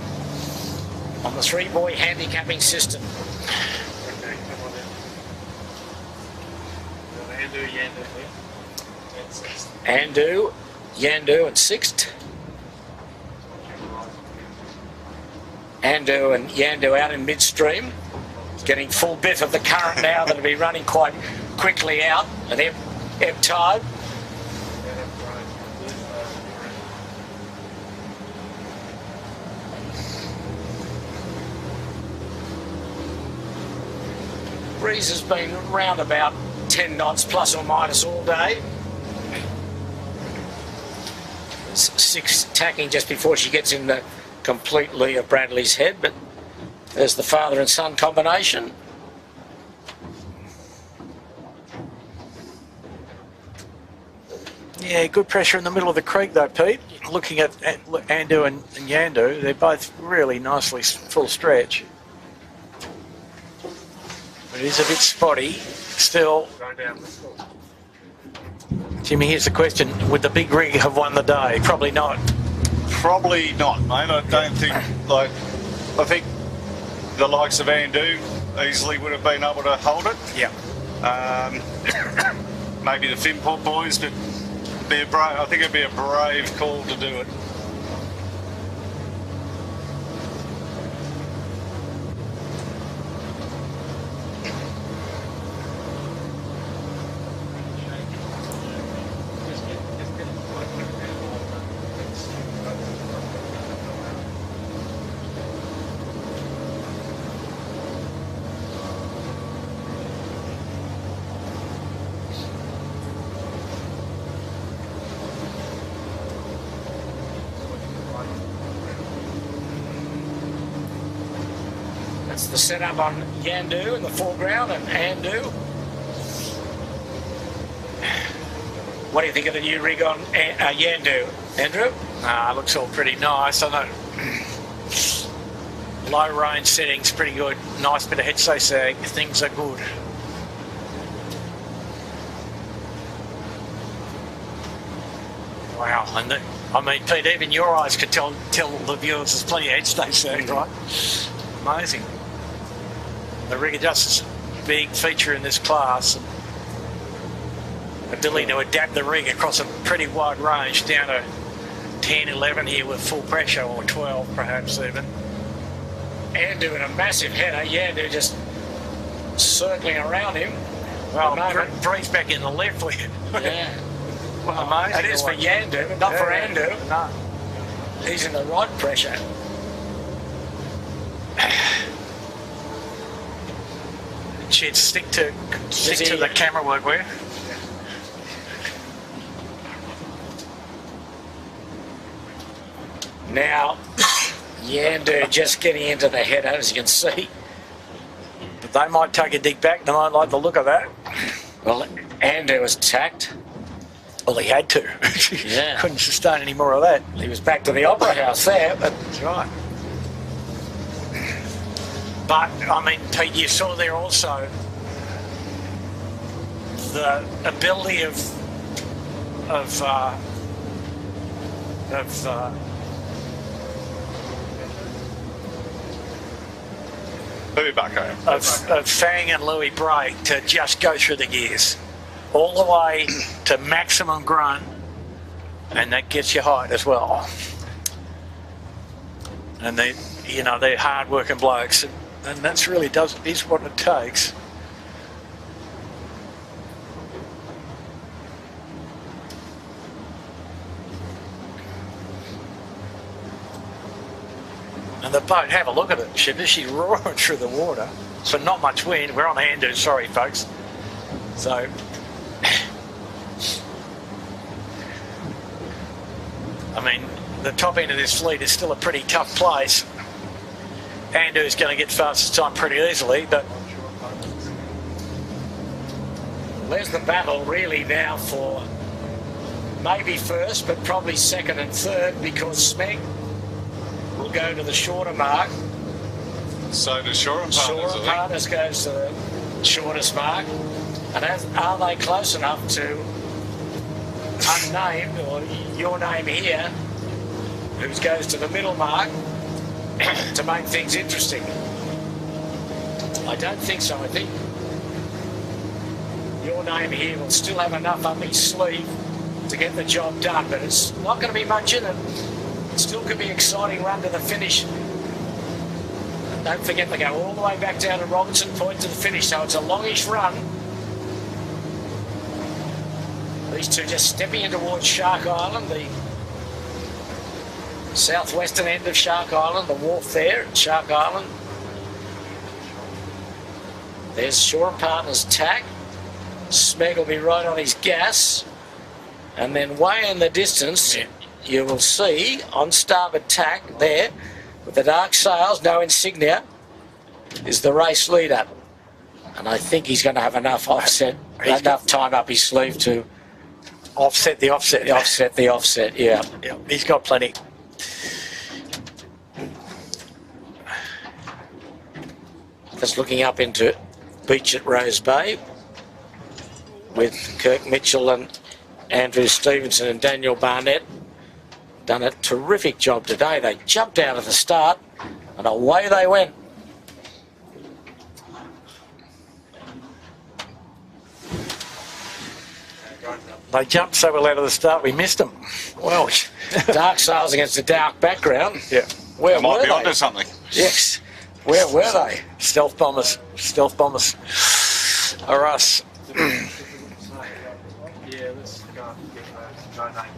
Speaker 2: on the 3-buoy handicapping system.
Speaker 4: Okay, come on in. Andrew, Yandu here. And sixth.
Speaker 2: Yandu and sixth. Andu and Yandu out in midstream, getting full biff of the current now that'll be running quite quickly out at ebb tide. Breeze has been round about 10 knots plus or minus all day. 6 tacking just before she gets in the complete lee of Bradley's head, but there's the father and son combination.
Speaker 1: Yeah, good pressure in the middle of the creek though, Pete. Looking at Andu and Yandu, they're both really nicely full stretch. But it is a bit spotty still.
Speaker 4: Going down the school.
Speaker 1: Jimmy, here's the question. Would the big rig have won the day? Probably not.
Speaker 3: Probably not, mate. I don't think, I think the likes of Andu easily would have been able to hold it.
Speaker 1: Yeah.
Speaker 3: Maybe the Finport boys, but I think it'd be a brave call to do it.
Speaker 2: That's the setup on Yandu in the foreground and Andu. What do you think of the new rig on Yandu, Andrew?
Speaker 1: Looks all pretty nice. I know. Low range settings, pretty good. Nice bit of headstay sag. Things are good. Wow. And I mean, Pete, even your eyes could tell the viewers there's plenty of headstay sag, right? Amazing. The rig adjuster's a big feature in this class. Ability to adapt the rig across a pretty wide range down to 10, 11 here with full pressure, or 12 perhaps even.
Speaker 2: Andu in a massive header, Yandu just circling around him.
Speaker 1: Well,
Speaker 2: moment.
Speaker 1: Breeze back in the left with
Speaker 2: Yeah.
Speaker 1: well, amazing.
Speaker 2: It is for Yandu, but not for Andu.
Speaker 1: No.
Speaker 2: He's in the right pressure.
Speaker 1: Shit, stick to the camera work, will you?
Speaker 2: Now, Yandu just getting into the header, as you can see.
Speaker 1: But they might take a dig back. They might like the look of that.
Speaker 2: Well, Andu was tacked.
Speaker 1: Well, he had to.
Speaker 2: Yeah.
Speaker 1: Couldn't sustain any more of that.
Speaker 2: He was back to the Opera House there, but
Speaker 1: That's right. But, I mean, Pete, you saw there also the ability of
Speaker 3: Louis Bucko.
Speaker 1: of Fang and Louis Bray to just go through the gears all the way to maximum grunt, and that gets you height as well. And they're hard working blokes, and that's really is what it takes. And the boat, have a look at it, Shivers. She's roaring through the water. So not much wind. We're on hand dunes, sorry folks. So I mean, the top end of this fleet is still a pretty tough place. Andu's going to get fastest time pretty easily, but
Speaker 2: there's the battle really now for maybe first, but probably second and third, because Smeg will go to the shorter mark.
Speaker 3: So does Shore and Partners,
Speaker 2: Shore
Speaker 3: I think.
Speaker 2: Partners goes to the shortest mark. And are they close enough to unnamed, or your name here, who goes to the middle mark, to make things interesting? I don't think so. I think your name here will still have enough up his sleeve to get the job done, but it's not going to be much in it. It still could be an exciting run to the finish. And don't forget, they go all the way back down to Robertson Point to the finish, so it's a longish run. These two just stepping in towards Shark Island, the southwestern end of Shark Island, the wharf there at Shark Island. There's Shore and Partners tack. Smeg will be right on his gas. And then way in the distance, you will see on starboard tack there, with the dark sails, no insignia, is the race leader. And I think he's going to have enough offset, enough time up his sleeve to
Speaker 1: offset the offset.
Speaker 2: offset the offset, yeah.
Speaker 1: Yeah, he's got plenty.
Speaker 2: Just looking up into beach at Rose Bay with Kirk Mitchell and Andrew Stevenson and Daniel Barnett. Done a terrific job today. They jumped out at the start and away they went.
Speaker 1: They jumped so well out of the start, we missed them. Well,
Speaker 2: Dark sails against a dark background.
Speaker 1: yeah.
Speaker 2: Where
Speaker 3: Might
Speaker 2: were
Speaker 3: be
Speaker 2: they?
Speaker 3: onto something.
Speaker 2: Yes. Where were they?
Speaker 1: Stealth bombers are us.
Speaker 4: Yeah, let's go and get no name.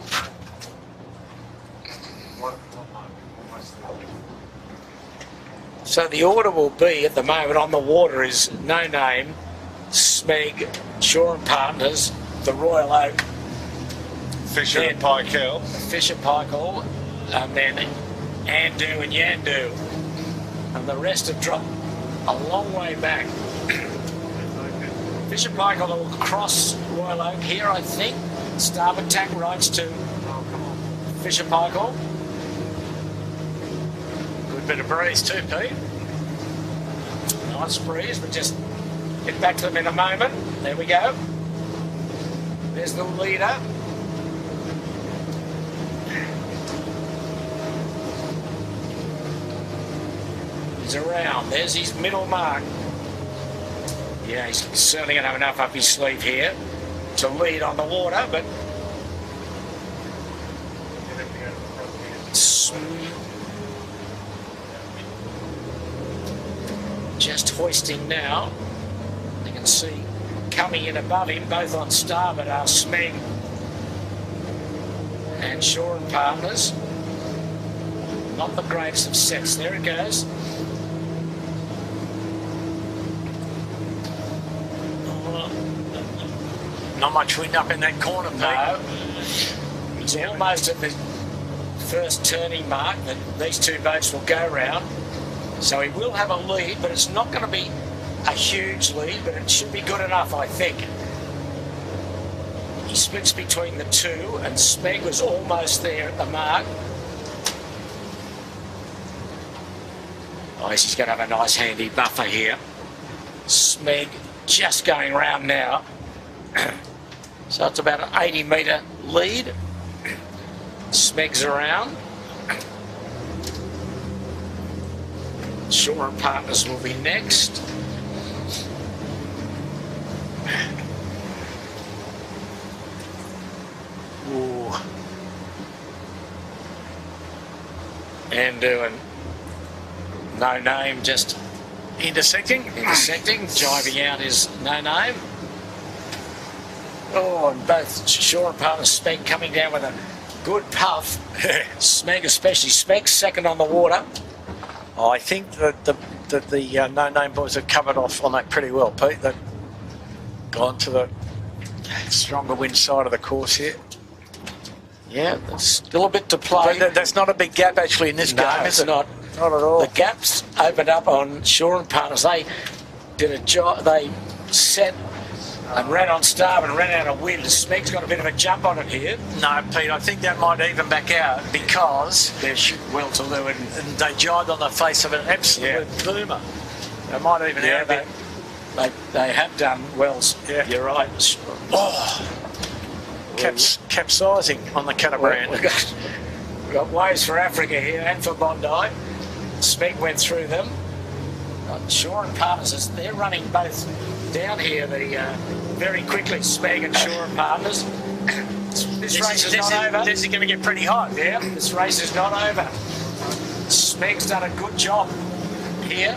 Speaker 2: So the order will be at the moment on the water is No Name, Smeg, Shore and Partners, the Royal Oak,
Speaker 3: Fisher and
Speaker 2: Yeah.
Speaker 3: Pikell.
Speaker 2: Fisher Pikell, and then Andu and Yandu. And the rest have dropped a long way back. Fisher Pikell will cross Royal Oak here, I think. Starboard tack rights to Fisher Pikell.
Speaker 1: Good bit of breeze too, Pete.
Speaker 2: Nice breeze, but just get back to them in a moment. There we go. There's the leader. He's around. There's his middle mark. Yeah, he's certainly going to have enough up his sleeve here to lead on the water, but just hoisting now. You can see coming in above him, both on starboard, are Smeg and Shore and Partners. Not the greatest of sets. There it goes.
Speaker 1: Well, not much wind up in that corner, Pete.
Speaker 2: No. He's almost at the first turning mark that these two boats will go round. So he will have a lead, but it's not going to be a huge lead, but it should be good enough, I think. He splits between the two, and Smeg was almost there at the mark. Nice, he's going to have a nice handy buffer here. Smeg just going round now. So it's about an 80-metre lead. Smeg's around. Shore and Partners will be next. Ooh. And doing No Name just
Speaker 1: Intersecting,
Speaker 2: jiving out is No Name. Oh, and both Shore and Partners, Smeg coming down with a good puff. Smeg especially. Smeg's second on the water.
Speaker 1: Oh, I think that the No Name boys have covered off on that pretty well, Pete. They've gone to the stronger wind side of the course here.
Speaker 2: Yeah, there's still a bit to play.
Speaker 1: But that's not a big gap actually in this game, is it?
Speaker 2: Not.
Speaker 1: Not at all.
Speaker 2: The gaps opened up on Shore and Partners. They did a job. They set and ran on starboard and ran out of wind. Smeg's got a bit of a jump on it here.
Speaker 1: No, Pete, I think that might even back out because
Speaker 2: They're well to leeward.
Speaker 1: and they jived on the face of an absolute boomer. They might even
Speaker 2: Yeah,
Speaker 1: have a bit.
Speaker 2: they have done Wells.
Speaker 1: Yeah.
Speaker 2: You're right.
Speaker 1: Oh, capsizing on the catamaran.
Speaker 2: We've got waves for Africa here and for Bondi. Smeg went through them. Shore and Partners, they're running both down here very quickly, Smeg and Shore and Partners. This race is not over.
Speaker 1: This is going to get pretty hot.
Speaker 2: Yeah, this race is not over. Smeg's done a good job here.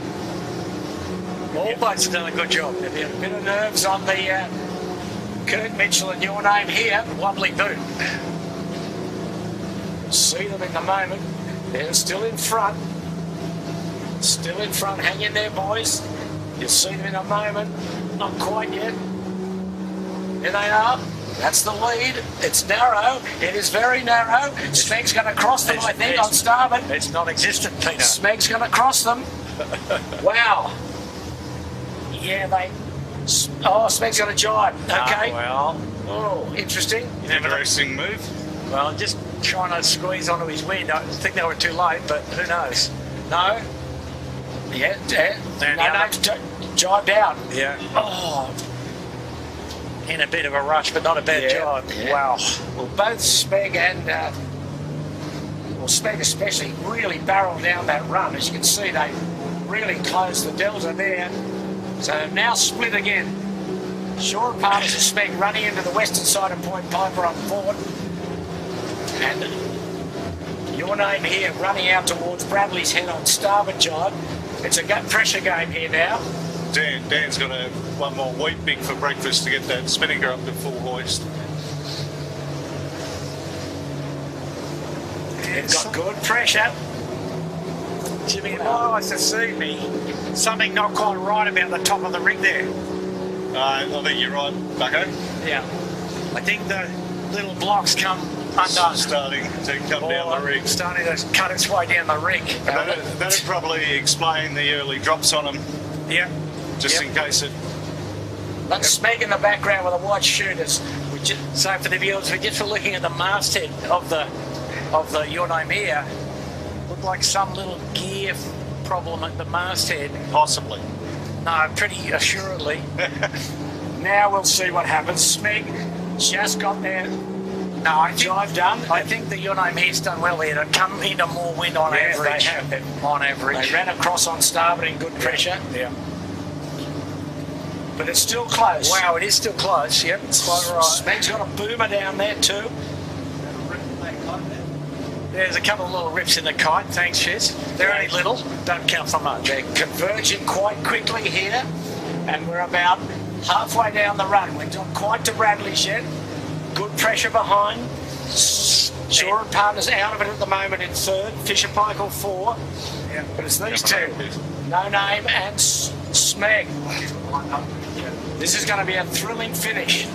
Speaker 1: All boats have done a good job.
Speaker 2: There'll be a bit of nerves on the Kurt Mitchell and Your Name here.
Speaker 1: Wobbly boot.
Speaker 2: We'll see them in a moment. They're still in front. Still in front. Hang in there, boys. You'll see them in a moment. Not quite yet. Here they are. That's the lead. It's narrow. It is very narrow. Smeg's going to cross them, I think, on starboard.
Speaker 1: It's non-existent, Peter.
Speaker 2: Smeg's going to cross them. Wow. Yeah, Smeg's going to jibe. Okay.
Speaker 1: Well,
Speaker 2: Oh, interesting.
Speaker 3: Interesting move.
Speaker 1: well, just trying to squeeze onto his wind. I think they were too late, but who knows?
Speaker 2: No. Yeah.
Speaker 1: And
Speaker 2: No,
Speaker 1: the
Speaker 2: name's jibed out.
Speaker 1: Yeah.
Speaker 2: Oh,
Speaker 1: In a bit of a rush, but not a bad job.
Speaker 2: Yeah.
Speaker 1: Wow.
Speaker 2: Well, both Smeg and Smeg especially really barreled down that run. As you can see, they really closed the delta there. So now split again. Shore and Partners and Smeg running into the western side of Point Piper on port. And Your Name here running out towards Bradley's Head on starboard jibe. It's a pressure game here now.
Speaker 3: Dan's got one more wheat big for breakfast to get that spinnaker up to full hoist.
Speaker 2: They've got good pressure.
Speaker 1: Jimmy, I to see me something not quite right about the top of the rig there.
Speaker 3: I think you're right, Bucko.
Speaker 1: Yeah. I think the little blocks come undone.
Speaker 3: Starting to come down the rig.
Speaker 1: Starting to cut its way down the rig.
Speaker 3: That'd probably explain the early drops on them,
Speaker 1: Yeah.
Speaker 3: just in case it...
Speaker 2: That's Smeg in the background with the white shooters.
Speaker 1: So for the viewers, we're just looking at the masthead of the Your Name here. Looked like some little gear problem at the masthead.
Speaker 3: Possibly.
Speaker 1: No, pretty assuredly.
Speaker 2: Now we'll see what happens. Smeg just got there.
Speaker 1: No, I think,
Speaker 2: Jive done.
Speaker 1: I think the Your Name here's done well here to come into more wind on average.
Speaker 2: They have.
Speaker 1: On average.
Speaker 2: They ran across on starboard in good pressure,
Speaker 1: Yeah.
Speaker 2: but it's still close.
Speaker 1: Wow, it is still close. Yep, quite right.
Speaker 2: Smeg's got a boomer down there too.
Speaker 1: There's a couple of little rips in the kite. Thanks, Shiz. They're only little. Don't count for much.
Speaker 2: They're converging quite quickly here, and we're about halfway down the run. We're not quite to Bradley's yet. Good pressure behind. Shore and Partners out of it at the moment in third. Fisher Paykel 4.
Speaker 1: Yeah.
Speaker 2: But it's these two. No Name and Smeg. This is going to be a thrilling finish.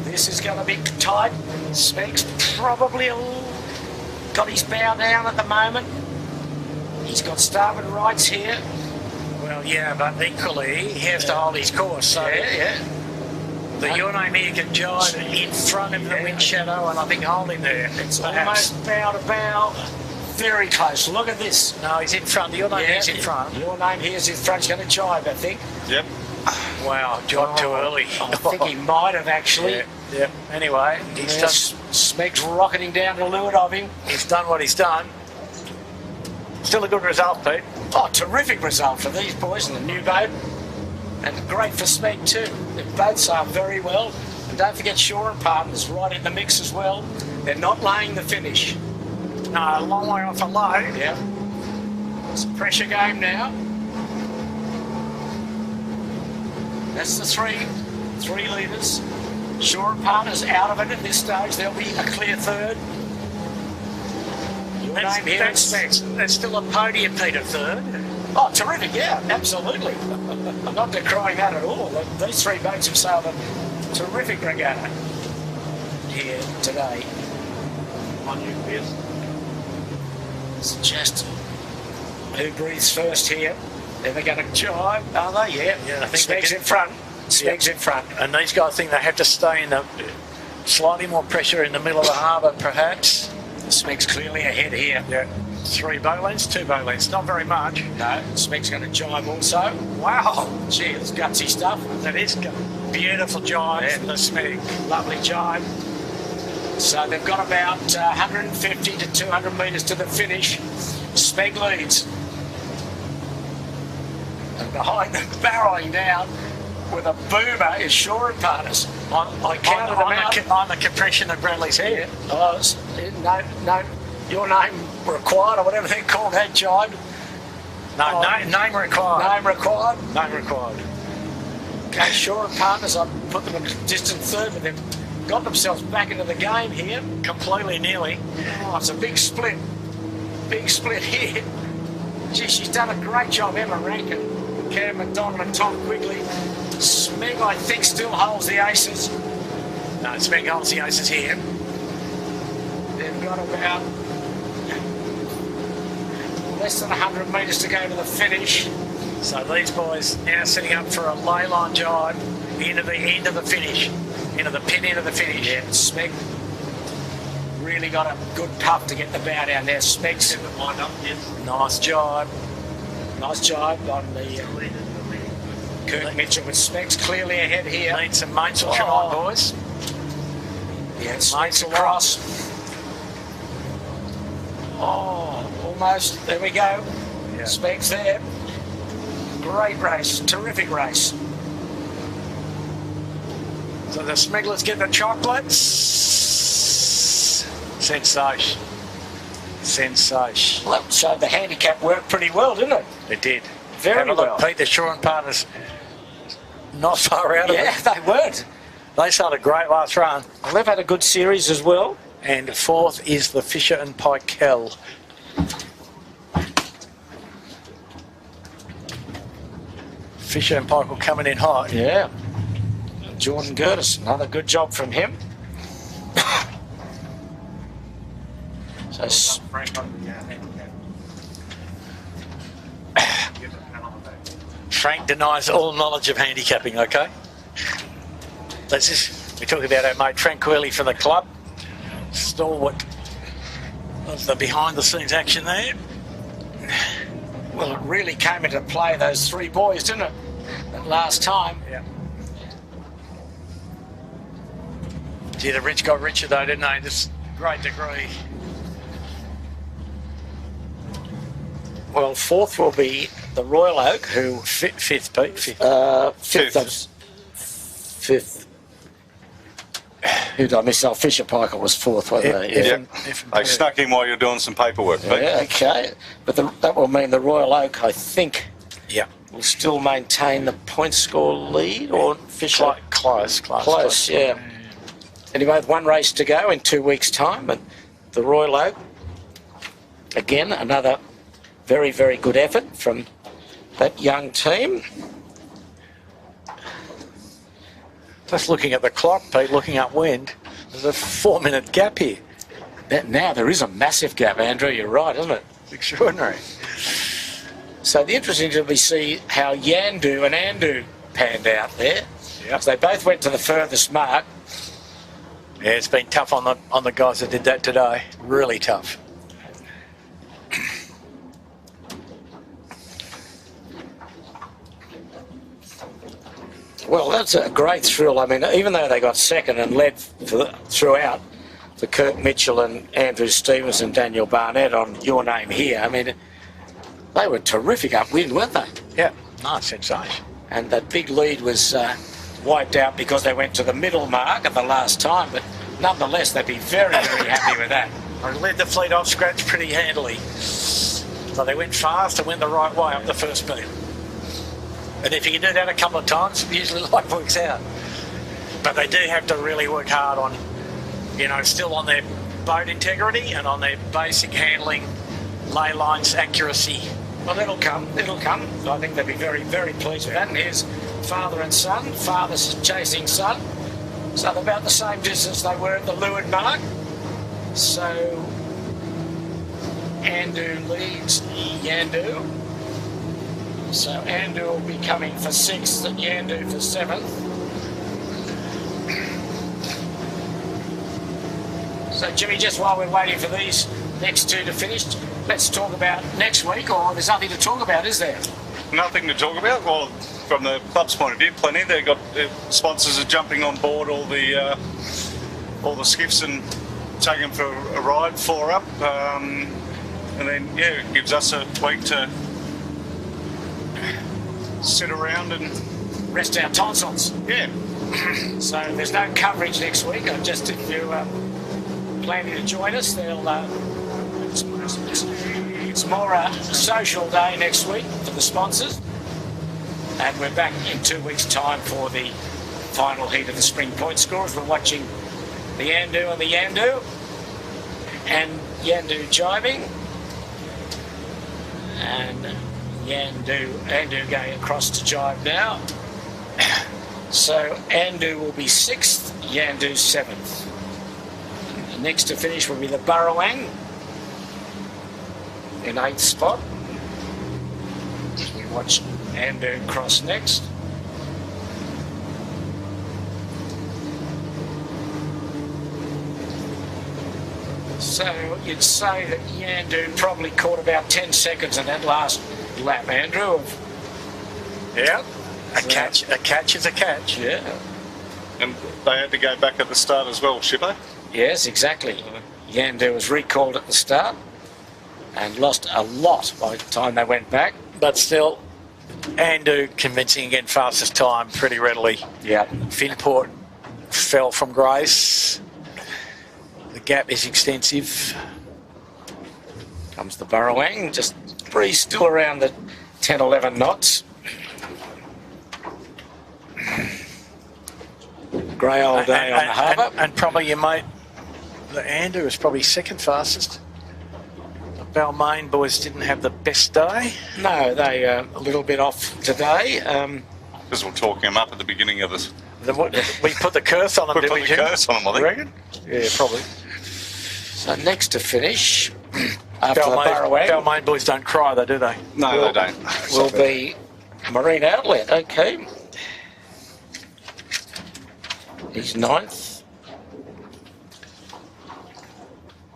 Speaker 2: This is going to be tight. Smeg's probably got his bow down at the moment. He's got starboard rights here.
Speaker 1: Well, yeah, but equally, he has to hold his course. So
Speaker 2: Yeah.
Speaker 1: the Your Name here can jibe in front of the wind shadow, and I think hold him there.
Speaker 2: It's
Speaker 1: Perhaps.
Speaker 2: almost bow to bow. Very close. Look at this.
Speaker 1: No, he's in front. Your Name is in front.
Speaker 2: Your Name here is in front. He's going to jibe, I think.
Speaker 3: Yep.
Speaker 1: Wow, jibe too early.
Speaker 2: I think he might have actually.
Speaker 1: Yeah. Anyway, he's done.
Speaker 2: Smeg's rocketing down to leeward of him.
Speaker 1: He's done what he's done. Still a good result, Pete.
Speaker 2: Oh, terrific result for these boys in the new boat. And great for Smeg too. They both sailed very well. And don't forget Shaw and Partners right in the mix as well. They're not laying the finish.
Speaker 1: No, a long way off a low.
Speaker 2: Yeah. It's a pressure game now. That's the three leaders. Shaw and Partners out of it at this stage. There'll be a clear third. Your Name here is Smeg.
Speaker 1: There's still a podium, Peter, third.
Speaker 2: Oh, terrific, yeah, absolutely. I'm not decrying that at all. These three boats have sailed a terrific regatta here today.
Speaker 4: On you, Pierce.
Speaker 2: It's just who breathes first here. They're going to jibe, are they? Yeah.
Speaker 1: Yeah, I think they
Speaker 2: Smeg's
Speaker 1: can-
Speaker 2: in front. Smeg's in front.
Speaker 1: And these guys think they have to stay in the slightly more pressure in the middle of the harbour, perhaps.
Speaker 2: Smeg's clearly ahead here.
Speaker 1: Yeah. 3 boat lengths, 2 boat lengths, not very much.
Speaker 2: No, Smeg's going to jibe also.
Speaker 1: Wow,
Speaker 2: Gee, it's gutsy stuff.
Speaker 1: that is beautiful jibe
Speaker 2: Yeah.
Speaker 1: from the Smeg.
Speaker 2: Lovely jibe. So they've got about 150 to 200 metres to the finish. Smeg leads. And behind them, barrelling down with a boomer is Shaw and Partners. I counted them out.
Speaker 1: On the compression of Bradley's hair.
Speaker 2: Oh, no, Your Name required or whatever they call that jibe.
Speaker 1: No, name required.
Speaker 2: Name required.
Speaker 1: Name required.
Speaker 2: Okay, Shaw and Partners, I put them in distant third, but they've got themselves back into the game here.
Speaker 1: Completely nearly.
Speaker 2: Oh, it's a big split. Big split here. Gee, she's done a great job, Emma Rankin, Cam McDonald and Tom Quigley. Smeg, I think, still holds the aces.
Speaker 1: No, Smeg holds the aces here.
Speaker 2: They've got about less than 100 metres to go to the finish.
Speaker 1: So these boys now setting up for a ley line jibe into the end of the finish. Into the pin end of the finish.
Speaker 2: Yeah, Smeg really got a good puff to get the bow down there. Smeg's
Speaker 4: Lined up, yes.
Speaker 1: Nice jibe.
Speaker 2: nice jibe on the Kirk Mitchell, but Smeg's clearly ahead here.
Speaker 1: Need some mates will come on, boys.
Speaker 2: Yeah,
Speaker 1: Mates
Speaker 2: Smeg's
Speaker 1: will
Speaker 2: across. Oh, almost. There we go.
Speaker 1: Yeah.
Speaker 2: Smeg's there. Great race. Terrific race.
Speaker 1: So the smugglers get the chocolates. Sensation. Sensation.
Speaker 2: Well, that showed the handicap worked pretty well, didn't it?
Speaker 1: It did.
Speaker 2: Very
Speaker 1: Have a look,
Speaker 2: well.
Speaker 1: Pete, the Shaw and Partners not far out of
Speaker 2: Yeah,
Speaker 1: it.
Speaker 2: they weren't.
Speaker 1: They started a great last run.
Speaker 2: Well, they've had a good series as well.
Speaker 1: And fourth is the Fisher and Pykell. Fisher and Pykell coming in hot.
Speaker 2: Yeah. Jordan Curtis, another good job from him. So
Speaker 4: Frank on the handicap. Give it a pat on the back.
Speaker 1: Frank denies all knowledge of handicapping, okay? That's just, we're talking about our mate Frank Quilly from the club. Stalwart of the behind the scenes action there.
Speaker 2: well, it really came into play, those three boys, didn't it? That last time.
Speaker 1: Yeah. Gee, the rich got richer though, didn't they? This great degree.
Speaker 2: Well, fourth will be the Royal Oak, who
Speaker 1: Fifth, Pete. Fifth.
Speaker 2: fifth. Who did I miss? Oh, Fisher Pykell was fourth, wasn't they?
Speaker 3: Yeah.
Speaker 1: If-
Speaker 3: I snuck in while you're doing some paperwork, Pete.
Speaker 2: Yeah, okay. But that will mean the Royal Oak, I think,
Speaker 1: Yeah.
Speaker 2: will still maintain the point score lead, or Fisher?
Speaker 1: Close.
Speaker 2: Close, yeah. Anyway, with one race to go in 2 weeks' time, and the Royal Oak, again, another very, very good effort from that young team.
Speaker 1: Just looking at the clock, Pete, looking upwind, there's a 4-minute gap here.
Speaker 2: Now there is a massive gap, Andrew. You're right, isn't it?
Speaker 1: It's extraordinary.
Speaker 2: So the interesting to be see how Yandu and Andu panned out there.
Speaker 1: Yep.
Speaker 2: They both went to the furthest mark.
Speaker 1: Yeah, it's been tough on the guys that did that today. Really tough.
Speaker 2: Well, that's a great thrill. I mean, even though they got second and led throughout for Kirk Mitchell and Andrew Stevens and Daniel Barnett on Your Name Here, I mean, they were terrific upwind, weren't they?
Speaker 1: Yeah, nice sensation.
Speaker 2: And that big lead was wiped out because they went to the middle mark at the last time, but nonetheless, they'd be very, very happy with that.
Speaker 1: I led the fleet off scratch pretty handily. So they went fast and went the right way up the first beat. And if you can do that a couple of times, usually life works out. But they do have to really work hard on, still on their boat integrity and on their basic handling, lay lines, accuracy.
Speaker 2: Well, it'll come. I think they'll be very, very pleased with that. And here's father and son. Father's chasing son. So they're about the same distance they were at the leeward mark. So Andu leads Yandu. So Andu will be coming for 6th and Yandu for 7th. So Jimmy, just while we're waiting for these next two to finish, let's talk about next week, or there's nothing to talk about, is there?
Speaker 3: Nothing to talk about. Well, from the club's point of view, plenty. They've got sponsors are jumping on board all the skiffs and taking them for a ride, 4 up, and then it gives us a week to sit around and
Speaker 2: Rest our tonsils.
Speaker 3: yeah.
Speaker 2: So there's no coverage next week. Just if you planning to join us, it's more a social day next week for the sponsors. And we're back in 2 weeks' time for the final heat of the spring point scores. We're watching the Andu and the Yandu. And Yandu jibing. And Andu going across to jibe now. So Andu will be 6th, Yandu 7th. The next to finish will be the Burrowang in 8th spot. We watch Andu cross next. So you'd say that Yandu probably caught about 10 seconds in that last lap, Andrew.
Speaker 1: Yeah. A catch is a catch.
Speaker 2: Yeah.
Speaker 3: And they had to go back at the start as well, Shippo.
Speaker 2: Yes, exactly. Yandu was recalled at the start and lost a lot by the time they went back.
Speaker 1: But still, Andu convincing again, fastest time pretty readily.
Speaker 2: Yeah.
Speaker 1: Finport fell from grace. The gap is extensive.
Speaker 2: Comes the Burrowang, just breeze still around the 10, 11 knots. Grey old day on the harbour.
Speaker 1: And probably your mate, the Andu is probably second fastest. The Balmain boys didn't have the best day.
Speaker 2: No, they a little bit off today.
Speaker 3: Because we're talking them up at the beginning of this.
Speaker 1: We put the curse on them,
Speaker 3: We
Speaker 1: did
Speaker 3: put
Speaker 1: we,
Speaker 3: the
Speaker 1: Jim?
Speaker 3: curse on them, I think.
Speaker 1: You reckon? Yeah, probably.
Speaker 2: So next to finish, after the Burrowang,
Speaker 1: Balmain boys don't cry, though, do they?
Speaker 3: No, they don't.
Speaker 2: will be Marine Outlet. Okay. He's 9th.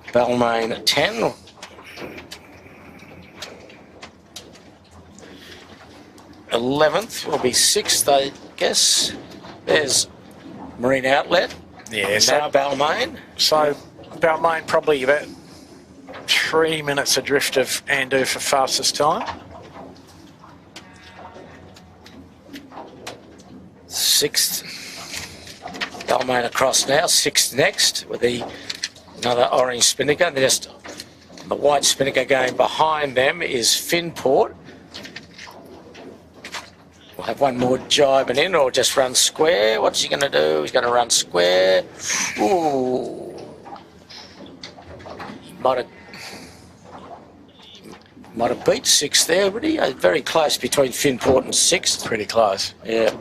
Speaker 2: Balmain at 10. th will be 6th, I guess. There's Marine Outlet.
Speaker 1: Yeah,
Speaker 2: And
Speaker 1: so,
Speaker 2: now Balmain.
Speaker 1: so Balmain probably about 3 minutes adrift of Andu for fastest time.
Speaker 2: 6th. Balmain across now. 6th next with another orange spinnaker. Just the white spinnaker going behind them is Finport. We'll have one more jibing in, or just run square. What's he going to do? He's going to run square. Ooh. He might have beat 6th there, would he? Very close between Finport and 6th.
Speaker 1: Pretty close.
Speaker 2: Yeah.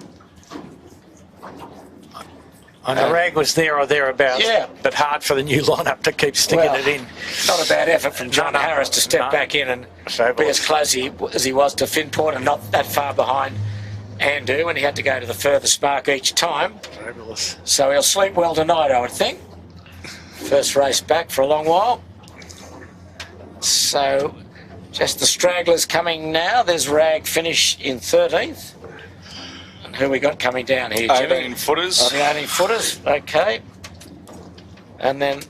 Speaker 1: And the rag was there or thereabouts,
Speaker 2: Yeah.
Speaker 1: but hard for the new lineup to keep sticking it in.
Speaker 2: Not a bad effort from John
Speaker 1: No, no.
Speaker 2: Harris to step
Speaker 1: No.
Speaker 2: back in and be
Speaker 1: Fabulous.
Speaker 2: as close as he was to Finport and not that far behind Andu, and he had to go to the furthest mark each time.
Speaker 1: Fabulous.
Speaker 2: So he'll sleep well tonight, I would think. First race back for a long while. So just the stragglers coming now. There's Rag finish in 13th. And who we got coming down here, Jimmy?
Speaker 3: 18 footers.
Speaker 2: Oh, the 18 footers, okay. And then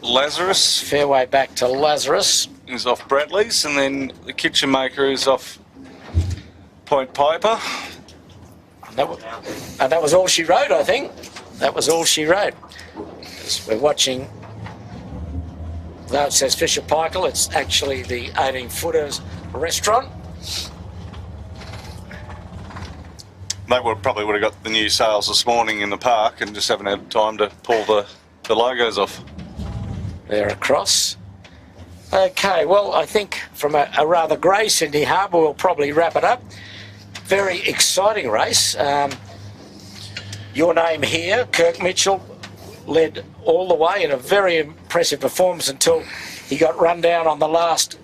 Speaker 3: Lazarus
Speaker 2: fair way back to Lazarus.
Speaker 3: is off Bradley's, and then the Kitchen Maker is off Point Piper.
Speaker 2: And that was all she wrote, I think. That was all she wrote. As we're watching, though it says Fisher Paykel, it's actually the 18 footers restaurant.
Speaker 3: They probably would have got the new sales this morning in the park and just haven't had time to pull the logos off.
Speaker 2: There across. Okay, well, I think from a rather grey Sydney Harbour, we'll probably wrap it up. Very exciting race. Your name here, Kirk Mitchell, led all the way in a very impressive performance until he got run down on the last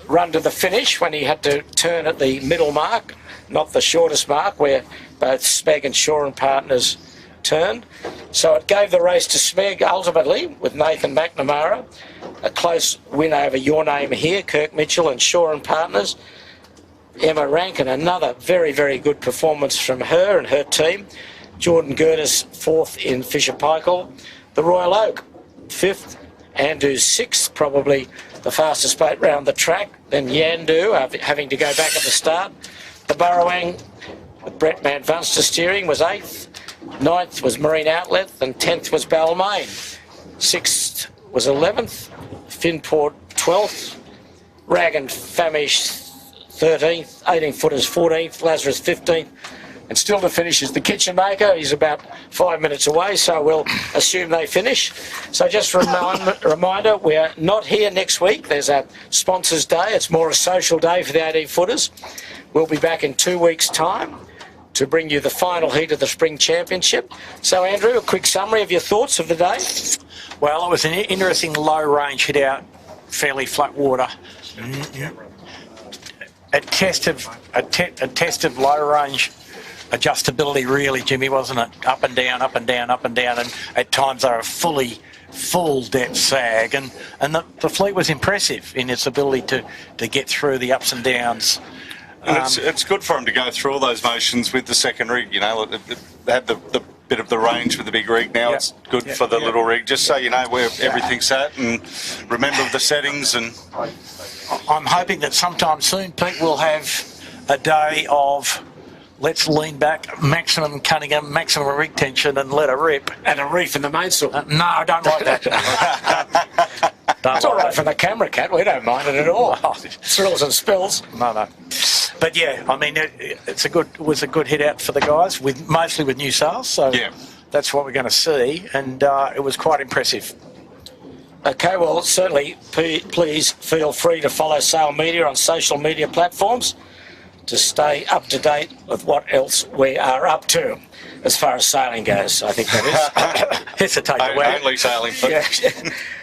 Speaker 2: run to the finish when he had to turn at the middle mark, not the shortest mark where both Smeg and Shaw and Partners turned. So it gave the race to Smeg ultimately with Nathan McNamara. A close win over Your Name here, Kirk Mitchell and Shaw and Partners. Emma Rankin, another very, very good performance from her and her team. Jordan Gertis, 4th in Fisher Paykel. The Royal Oak, 5th. Andu, 6th, probably the fastest boat round the track. Then Yandu, having to go back at the start. The Burrowang, with Brett Van Vunster steering, was 8th. 9th was Marine Outlet, and 10th was Balmain. 6th was 11th. Finport, 12th. Rag and Famish, 13th, 18 footers 14th, Lazarus 15th, and still to finish is the Kitchen Maker. He's about 5 minutes away, so we'll assume they finish. So just a reminder, we're not here next week. There's a sponsors day. It's more a social day for the 18 footers. We'll be back in 2 weeks' time to bring you the final heat of the Spring Championship. So Andrew, a quick summary of your thoughts of the day.
Speaker 1: Well, it was an interesting low range hit out, fairly flat water. A test of low range adjustability, really, Jimmy, wasn't it? Up and down, up and down, up and down, and at times they were full depth sag, and the fleet was impressive in its ability to get through the ups and downs.
Speaker 3: And it's good for them to go through all those motions with the second rig. You know, they had the bit of the range with the big rig. Now it's good for the little rig, just so you know where everything's at and remember the settings. And
Speaker 1: I'm hoping that sometime soon, Pete, we'll have a day of let's lean back, maximum Cunningham, maximum rig tension, and let it rip.
Speaker 2: And a reef in the mainsail.
Speaker 1: No, I don't like that.
Speaker 2: It's all right for the camera, Cat. We don't mind it at all. Thrills and spills.
Speaker 1: No. But yeah, I mean, it was a good hit out for the guys, mostly with new sales. So that's what we're going to see, and it was quite impressive.
Speaker 2: Okay, well, certainly, please feel free to follow Sail Media on social media platforms to stay up to date with what else we are up to as far as sailing goes. I think that is.
Speaker 1: Hesitate to wear.
Speaker 3: only sailing.
Speaker 2: Yeah.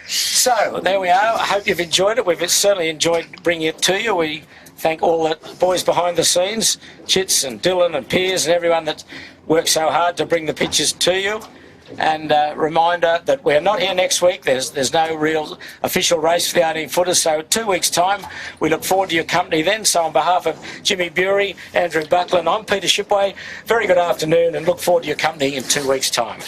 Speaker 2: So, there we are. I hope you've enjoyed it. We've certainly enjoyed bringing it to you. We thank all the boys behind the scenes, Chits and Dylan and Piers and everyone that worked so hard to bring the pictures to you. And reminder that we're not here next week. There's no real official race for the 18 footers. So 2 weeks' time, we look forward to your company then. So on behalf of Jimmy Bury, Andrew Buckland, I'm Peter Shipway. Very good afternoon and look forward to your company in 2 weeks' time.